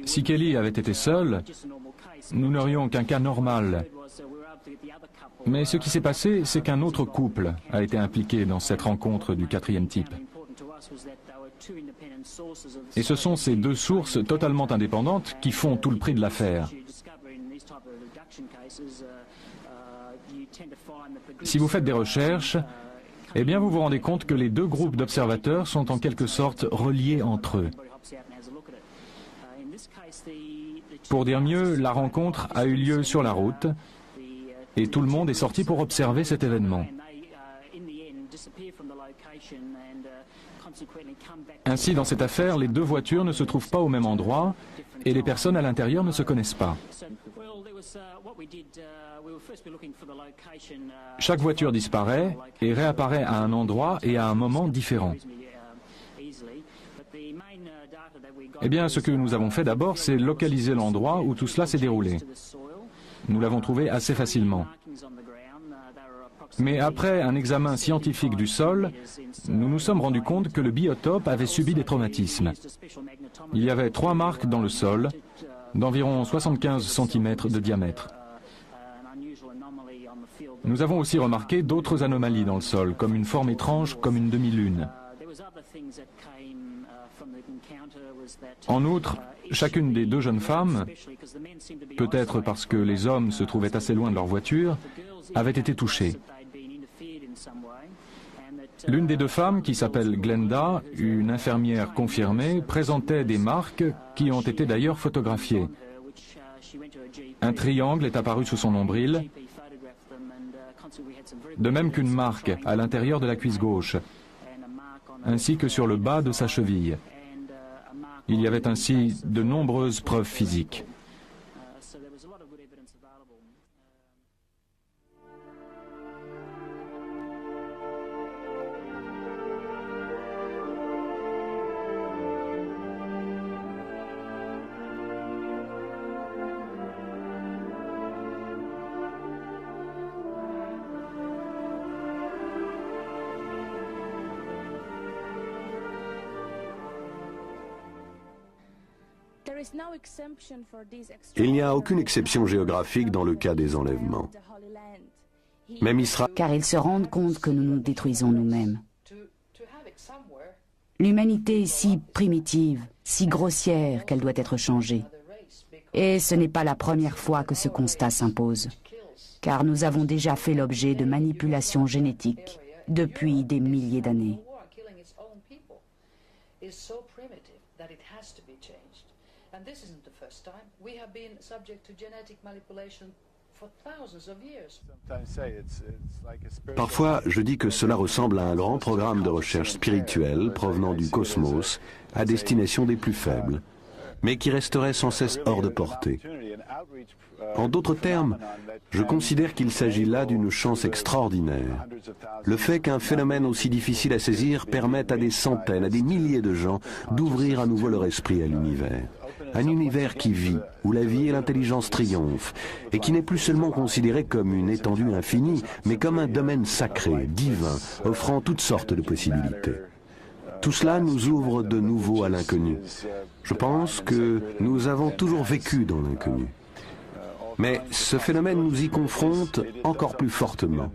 Si Kelly avait été seule, nous n'aurions qu'un cas normal. Mais ce qui s'est passé, c'est qu'un autre couple a été impliqué dans cette rencontre du quatrième type. Et ce sont ces deux sources totalement indépendantes qui font tout le prix de l'affaire. Si vous faites des recherches, eh bien vous vous rendez compte que les deux groupes d'observateurs sont en quelque sorte reliés entre eux. Pour dire mieux, la rencontre a eu lieu sur la route et tout le monde est sorti pour observer cet événement. Ainsi, dans cette affaire, les deux voitures ne se trouvent pas au même endroit et les personnes à l'intérieur ne se connaissent pas. Chaque voiture disparaît et réapparaît à un endroit et à un moment différent. Eh bien, ce que nous avons fait d'abord, c'est localiser l'endroit où tout cela s'est déroulé. Nous l'avons trouvé assez facilement. Mais après un examen scientifique du sol, nous nous sommes rendus compte que le biotope avait subi des traumatismes. Il y avait 3 marques dans le sol, d'environ 75 cm de diamètre. Nous avons aussi remarqué d'autres anomalies dans le sol, comme une forme étrange, comme une demi-lune. En outre, chacune des deux jeunes femmes, peut-être parce que les hommes se trouvaient assez loin de leur voiture, avait été touchée. L'une des deux femmes, qui s'appelle Glenda, une infirmière confirmée, présentait des marques qui ont été d'ailleurs photographiées. Un triangle est apparu sous son nombril, de même qu'une marque à l'intérieur de la cuisse gauche, ainsi que sur le bas de sa cheville. Il y avait ainsi de nombreuses preuves physiques. Il n'y a aucune exception géographique dans le cas des enlèvements. Même Israël... Car ils se rendent compte que nous nous détruisons nous-mêmes. L'humanité est si primitive, si grossière qu'elle doit être changée. Et ce n'est pas la première fois que ce constat s'impose, car nous avons déjà fait l'objet de manipulations génétiques depuis des milliers d'années. Parfois, je dis que cela ressemble à un grand programme de recherche spirituelle provenant du cosmos à destination des plus faibles, mais qui resterait sans cesse hors de portée. En d'autres termes, je considère qu'il s'agit là d'une chance extraordinaire. Le fait qu'un phénomène aussi difficile à saisir permette à des centaines, à des milliers de gens d'ouvrir à nouveau leur esprit à l'univers. Un univers qui vit, où la vie et l'intelligence triomphent, et qui n'est plus seulement considéré comme une étendue infinie, mais comme un domaine sacré, divin, offrant toutes sortes de possibilités. Tout cela nous ouvre de nouveau à l'inconnu. Je pense que nous avons toujours vécu dans l'inconnu. Mais ce phénomène nous y confronte encore plus fortement.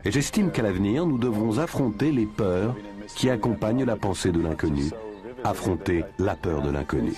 Et j'estime qu'à l'avenir, nous devrons affronter les peurs qui accompagnent la pensée de l'inconnu. Affronter la peur de l'inconnu.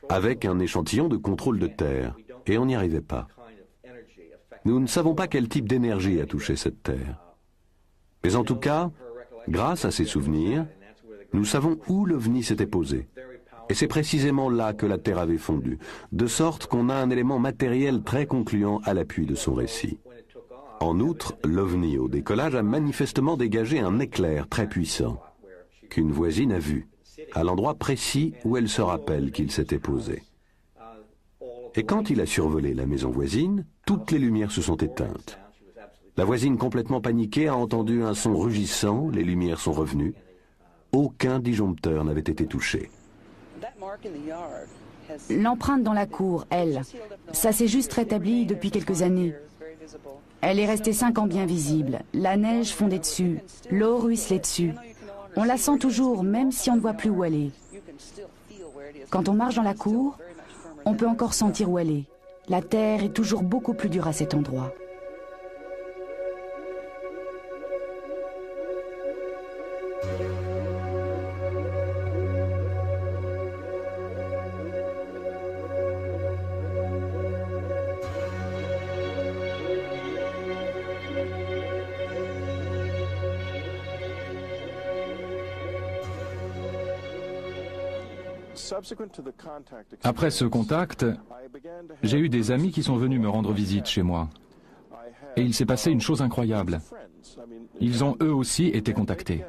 Avec un échantillon de contrôle de terre, et on n'y arrivait pas. Nous ne savons pas quel type d'énergie a touché cette terre. Mais en tout cas, grâce à ces souvenirs, nous savons où l'OVNI s'était posé. Et c'est précisément là que la Terre avait fondu, de sorte qu'on a un élément matériel très concluant à l'appui de son récit. En outre, l'OVNI au décollage a manifestement dégagé un éclair très puissant, qu'une voisine a vu, à l'endroit précis où elle se rappelle qu'il s'était posé. Et quand il a survolé la maison voisine, toutes les lumières se sont éteintes. La voisine, complètement paniquée, a entendu un son rugissant, les lumières sont revenues. Aucun disjoncteur n'avait été touché. L'empreinte dans la cour, elle, ça s'est juste rétabli depuis quelques années. Elle est restée 5 ans bien visible. La neige fondait dessus, l'eau ruisselait dessus. On la sent toujours, même si on ne voit plus où elle est. Quand on marche dans la cour, on peut encore sentir où elle est. La terre est toujours beaucoup plus dure à cet endroit. Après ce contact, j'ai eu des amis qui sont venus me rendre visite chez moi. Et il s'est passé une chose incroyable. Ils ont eux aussi été contactés.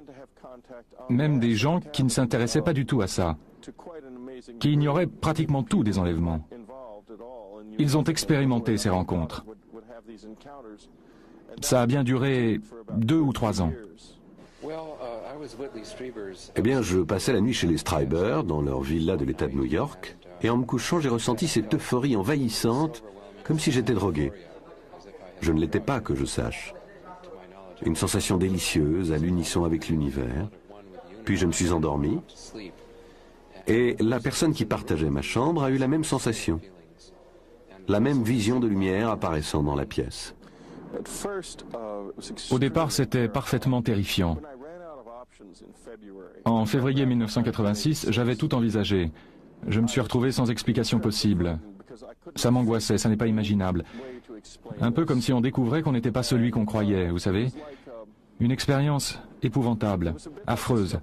Même des gens qui ne s'intéressaient pas du tout à ça, qui ignoraient pratiquement tout des enlèvements. Ils ont expérimenté ces rencontres. Ça a bien duré 2 ou 3 ans. Eh bien, je passais la nuit chez les Streiber, dans leur villa de l'État de New York, et en me couchant, j'ai ressenti cette euphorie envahissante, comme si j'étais drogué. Je ne l'étais pas, que je sache. Une sensation délicieuse, à l'unisson avec l'univers. Puis je me suis endormi, et la personne qui partageait ma chambre a eu la même sensation. La même vision de lumière apparaissant dans la pièce. Au départ, c'était parfaitement terrifiant. En février 1986, j'avais tout envisagé. Je me suis retrouvé sans explication possible. Ça m'angoissait, ça n'est pas imaginable. Un peu comme si on découvrait qu'on n'était pas celui qu'on croyait, vous savez. Une expérience épouvantable, affreuse.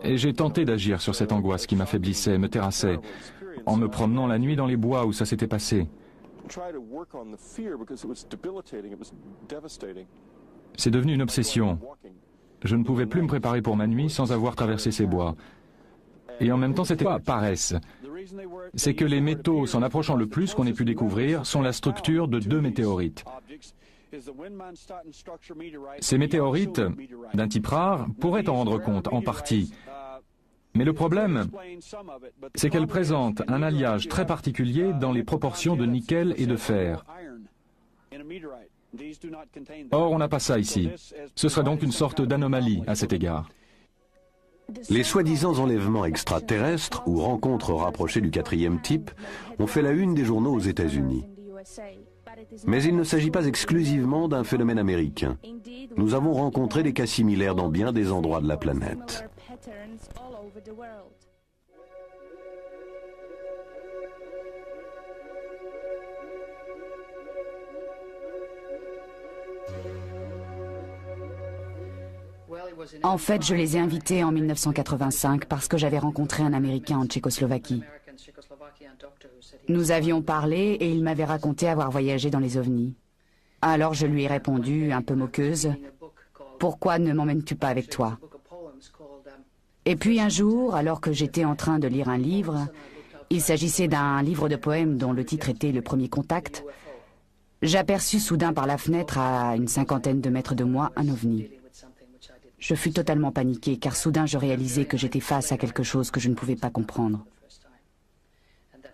Et j'ai tenté d'agir sur cette angoisse qui m'affaiblissait, me terrassait, en me promenant la nuit dans les bois où ça s'était passé. C'est devenu une obsession. Je ne pouvais plus me préparer pour ma nuit sans avoir traversé ces bois. Et en même temps, c'était pas paresse. C'est que les métaux, s'en approchant le plus qu'on ait pu découvrir, sont la structure de 2 météorites. Ces météorites, d'un type rare, pourraient en rendre compte, en partie. Mais le problème, c'est qu'elles présentent un alliage très particulier dans les proportions de nickel et de fer. Or, on n'a pas ça ici. Ce serait donc une sorte d'anomalie à cet égard. Les soi-disant enlèvements extraterrestres ou rencontres rapprochées du 4e type ont fait la une des journaux aux États-Unis. Mais il ne s'agit pas exclusivement d'un phénomène américain. Nous avons rencontré des cas similaires dans bien des endroits de la planète. En fait, je les ai invités en 1985 parce que j'avais rencontré un Américain en Tchécoslovaquie. Nous avions parlé et il m'avait raconté avoir voyagé dans les ovnis. Alors je lui ai répondu, un peu moqueuse, « Pourquoi ne m'emmènes-tu pas avec toi ?» Et puis un jour, alors que j'étais en train de lire un livre, il s'agissait d'un livre de poèmes dont le titre était « Le premier contact », j'aperçus soudain par la fenêtre à une 50aine de mètres de moi un ovni. Je fus totalement paniqué car soudain je réalisais que j'étais face à quelque chose que je ne pouvais pas comprendre.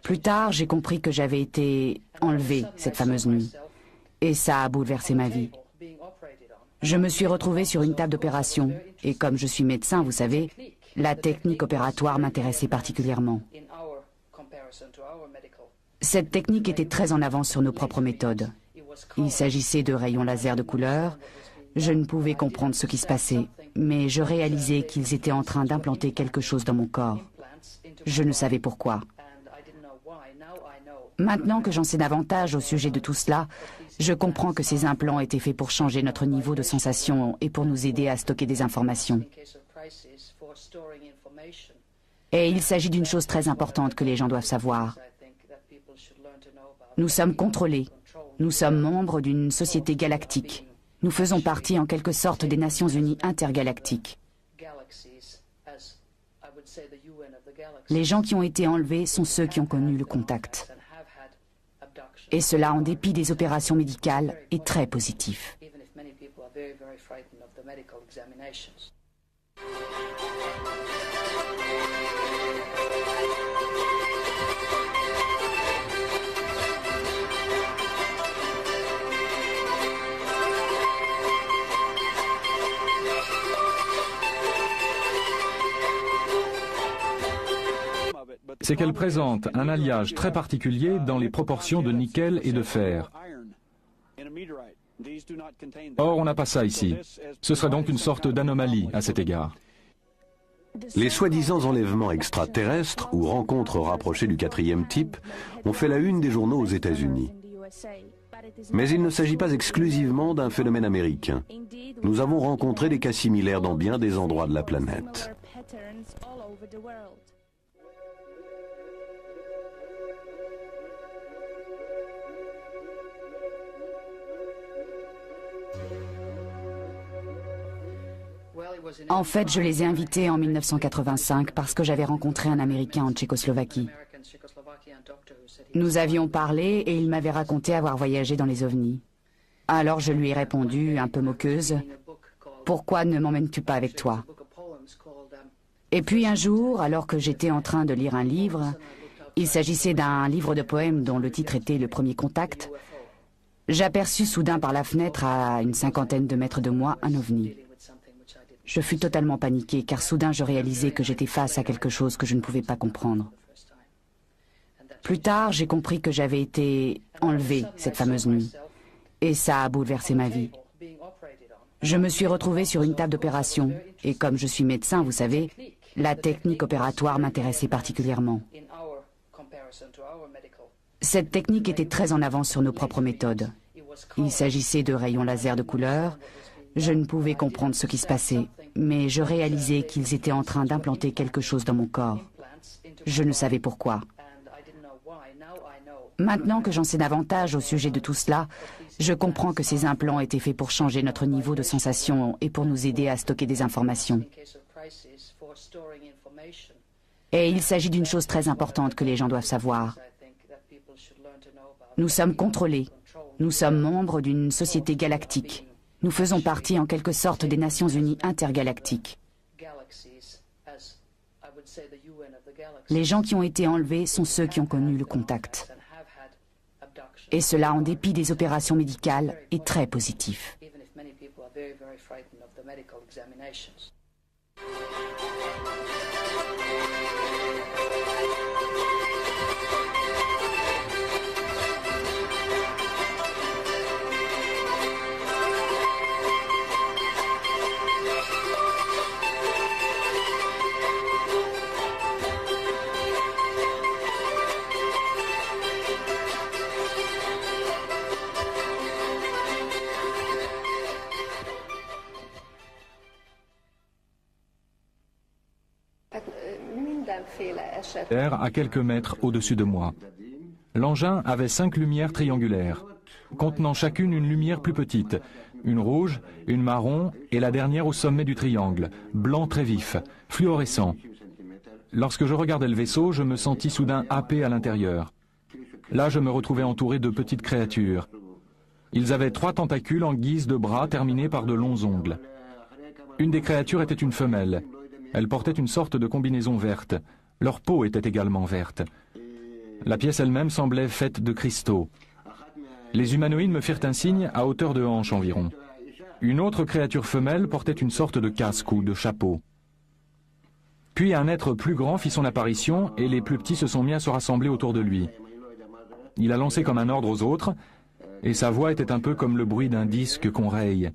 Plus tard, j'ai compris que j'avais été enlevée cette fameuse nuit. Et ça a bouleversé ma vie. Je me suis retrouvée sur une table d'opération. Et comme je suis médecin, vous savez, la technique opératoire m'intéressait particulièrement. Cette technique était très en avance sur nos propres méthodes. Il s'agissait de rayons laser de couleur. Je ne pouvais comprendre ce qui se passait, mais je réalisais qu'ils étaient en train d'implanter quelque chose dans mon corps. Je ne savais pourquoi. Maintenant que j'en sais davantage au sujet de tout cela, je comprends que ces implants étaient faits pour changer notre niveau de sensation et pour nous aider à stocker des informations. Et il s'agit d'une chose très importante que les gens doivent savoir. Nous sommes contrôlés. Nous sommes membres d'une société galactique. Nous faisons partie en quelque sorte des Nations Unies intergalactiques. Les gens qui ont été enlevés sont ceux qui ont connu le contact. Et cela en dépit des opérations médicales est très positif. c'est qu'elle présente un alliage très particulier dans les proportions de nickel et de fer. Or, on n'a pas ça ici. Ce serait donc une sorte d'anomalie à cet égard. Les soi-disant enlèvements extraterrestres ou rencontres rapprochées du quatrième type ont fait la une des journaux aux États-Unis. Mais il ne s'agit pas exclusivement d'un phénomène américain. Nous avons rencontré des cas similaires dans bien des endroits de la planète. En fait, je les ai invités en 1985 parce que j'avais rencontré un Américain en Tchécoslovaquie. Nous avions parlé et il m'avait raconté avoir voyagé dans les ovnis. Alors je lui ai répondu, un peu moqueuse, « Pourquoi ne m'emmènes-tu pas avec toi ?» Et puis un jour, alors que j'étais en train de lire un livre, il s'agissait d'un livre de poèmes dont le titre était « Le premier contact », j'aperçus soudain par la fenêtre, à une 50aine de mètres de moi, un ovni. Je fus totalement paniquée, car soudain je réalisais que j'étais face à quelque chose que je ne pouvais pas comprendre. Plus tard, j'ai compris que j'avais été enlevée cette fameuse nuit, et ça a bouleversé ma vie. Je me suis retrouvée sur une table d'opération, et comme je suis médecin, vous savez, la technique opératoire m'intéressait particulièrement. Cette technique était très en avance sur nos propres méthodes. Il s'agissait de rayons laser de couleur. Je ne pouvais comprendre ce qui se passait, mais je réalisais qu'ils étaient en train d'implanter quelque chose dans mon corps. Je ne savais pourquoi. Maintenant que j'en sais davantage au sujet de tout cela, je comprends que ces implants étaient faits pour changer notre niveau de sensation et pour nous aider à stocker des informations. Et il s'agit d'une chose très importante que les gens doivent savoir. Nous sommes contrôlés. Nous sommes membres d'une société galactique. Nous faisons partie en quelque sorte des Nations Unies intergalactiques. Les gens qui ont été enlevés sont ceux qui ont connu le contact. Et cela en dépit des opérations médicales est très positif. À quelques mètres au-dessus de moi. L'engin avait 5 lumières triangulaires, contenant chacune une lumière plus petite, une rouge, une marron et la dernière au sommet du triangle, blanc très vif, fluorescent. Lorsque je regardais le vaisseau, je me sentis soudain happé à l'intérieur. Là, je me retrouvais entouré de petites créatures. Ils avaient 3 tentacules en guise de bras terminés par de longs ongles. Une des créatures était une femelle. Elle portait une sorte de combinaison verte. Leur peau était également verte. La pièce elle-même semblait faite de cristaux. Les humanoïdes me firent un signe à hauteur de hanche environ. Une autre créature femelle portait une sorte de casque ou de chapeau. Puis un être plus grand fit son apparition et les plus petits se sont mis à se rassembler autour de lui. Il a lancé comme un ordre aux autres et sa voix était un peu comme le bruit d'un disque qu'on raye.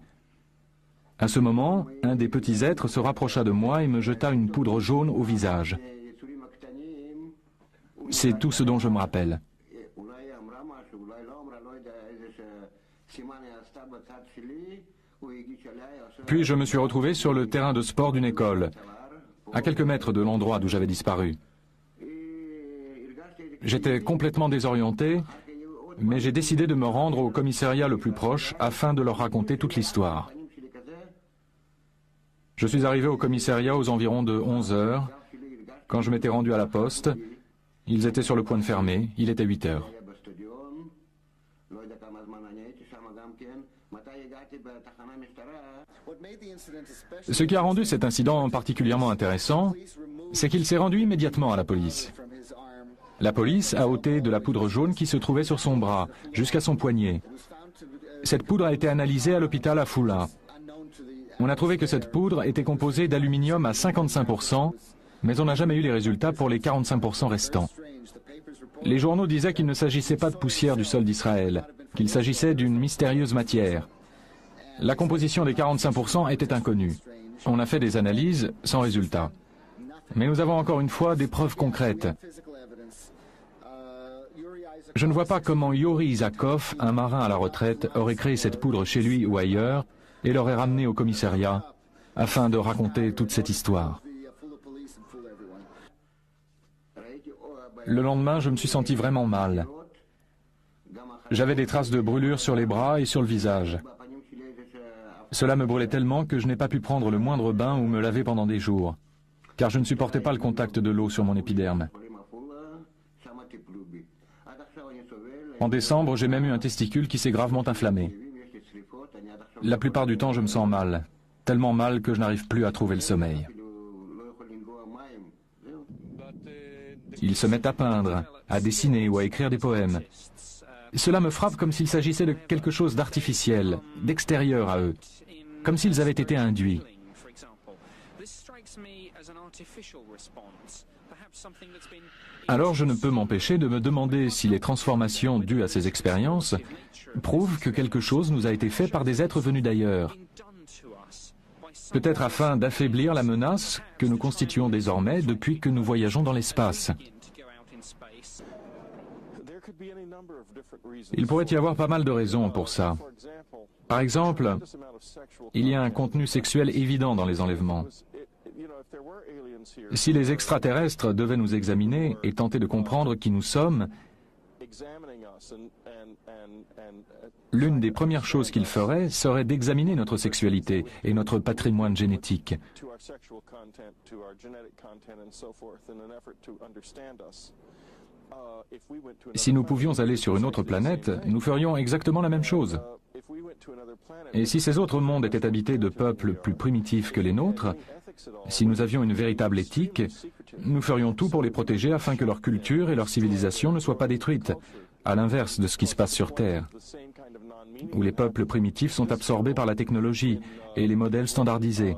À ce moment, un des petits êtres se rapprocha de moi et me jeta une poudre jaune au visage. C'est tout ce dont je me rappelle. Puis je me suis retrouvé sur le terrain de sport d'une école, à quelques mètres de l'endroit d'où j'avais disparu. J'étais complètement désorienté, mais j'ai décidé de me rendre au commissariat le plus proche afin de leur raconter toute l'histoire. Je suis arrivé au commissariat aux environs de 11 heures. Quand je m'étais rendu à la poste, ils étaient sur le point de fermer, il était 8 heures. Ce qui a rendu cet incident particulièrement intéressant, c'est qu'il s'est rendu immédiatement à la police. La police a ôté de la poudre jaune qui se trouvait sur son bras, jusqu'à son poignet. Cette poudre a été analysée à l'hôpital à Fula. On a trouvé que cette poudre était composée d'aluminium à 55% mais on n'a jamais eu les résultats pour les 45% restants. Les journaux disaient qu'il ne s'agissait pas de poussière du sol d'Israël, qu'il s'agissait d'une mystérieuse matière. La composition des 45% était inconnue. On a fait des analyses sans résultat. Mais nous avons encore une fois des preuves concrètes. Je ne vois pas comment Yuri Isakov, un marin à la retraite, aurait créé cette poudre chez lui ou ailleurs et l'aurait ramenée au commissariat afin de raconter toute cette histoire. Le lendemain, je me suis senti vraiment mal. J'avais des traces de brûlures sur les bras et sur le visage. Cela me brûlait tellement que je n'ai pas pu prendre le moindre bain ou me laver pendant des jours, car je ne supportais pas le contact de l'eau sur mon épiderme. En décembre, j'ai même eu un testicule qui s'est gravement inflammé. La plupart du temps, je me sens mal, tellement mal que je n'arrive plus à trouver le sommeil. Ils se mettent à peindre, à dessiner ou à écrire des poèmes. Cela me frappe comme s'il s'agissait de quelque chose d'artificiel, d'extérieur à eux, comme s'ils avaient été induits. Alors je ne peux m'empêcher de me demander si les transformations dues à ces expériences prouvent que quelque chose nous a été fait par des êtres venus d'ailleurs. Peut-être afin d'affaiblir la menace que nous constituons désormais depuis que nous voyageons dans l'espace. Il pourrait y avoir pas mal de raisons pour ça. Par exemple, il y a un contenu sexuel évident dans les enlèvements. Si les extraterrestres devaient nous examiner et tenter de comprendre qui nous sommes, l'une des premières choses qu'ils feraient serait d'examiner notre sexualité et notre patrimoine génétique. Si nous pouvions aller sur une autre planète, nous ferions exactement la même chose. Et si ces autres mondes étaient habités de peuples plus primitifs que les nôtres, si nous avions une véritable éthique, nous ferions tout pour les protéger afin que leur culture et leur civilisation ne soient pas détruites, à l'inverse de ce qui se passe sur Terre, où les peuples primitifs sont absorbés par la technologie et les modèles standardisés.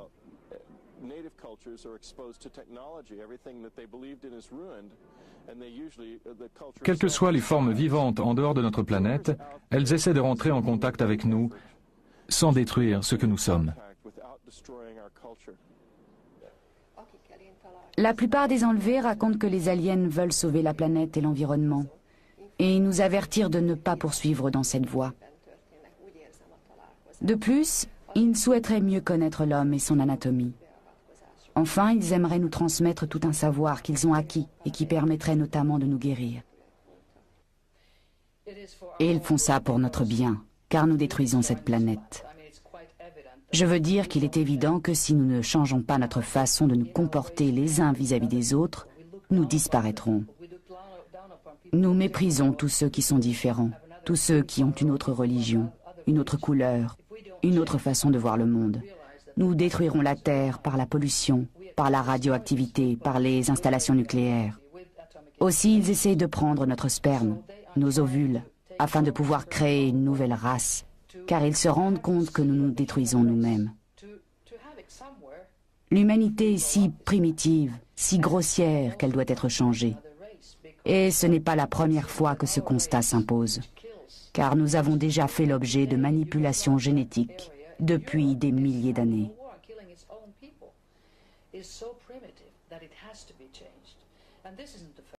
Quelles que soient les formes vivantes en dehors de notre planète, elles essaient de rentrer en contact avec nous sans détruire ce que nous sommes. La plupart des enlevés racontent que les aliens veulent sauver la planète et l'environnement, et nous avertir de ne pas poursuivre dans cette voie. De plus, ils souhaiteraient mieux connaître l'homme et son anatomie. Enfin, ils aimeraient nous transmettre tout un savoir qu'ils ont acquis et qui permettrait notamment de nous guérir. Et ils font ça pour notre bien, car nous détruisons cette planète. Je veux dire qu'il est évident que si nous ne changeons pas notre façon de nous comporter les uns vis-à-vis des autres, nous disparaîtrons. Nous méprisons tous ceux qui sont différents, tous ceux qui ont une autre religion, une autre couleur, une autre façon de voir le monde. Nous détruirons la Terre par la pollution, par la radioactivité, par les installations nucléaires. Aussi, ils essayent de prendre notre sperme, nos ovules, afin de pouvoir créer une nouvelle race, car ils se rendent compte que nous nous détruisons nous-mêmes. L'humanité est si primitive, si grossière qu'elle doit être changée. Et ce n'est pas la première fois que ce constat s'impose, car nous avons déjà fait l'objet de manipulations génétiques depuis des milliers d'années.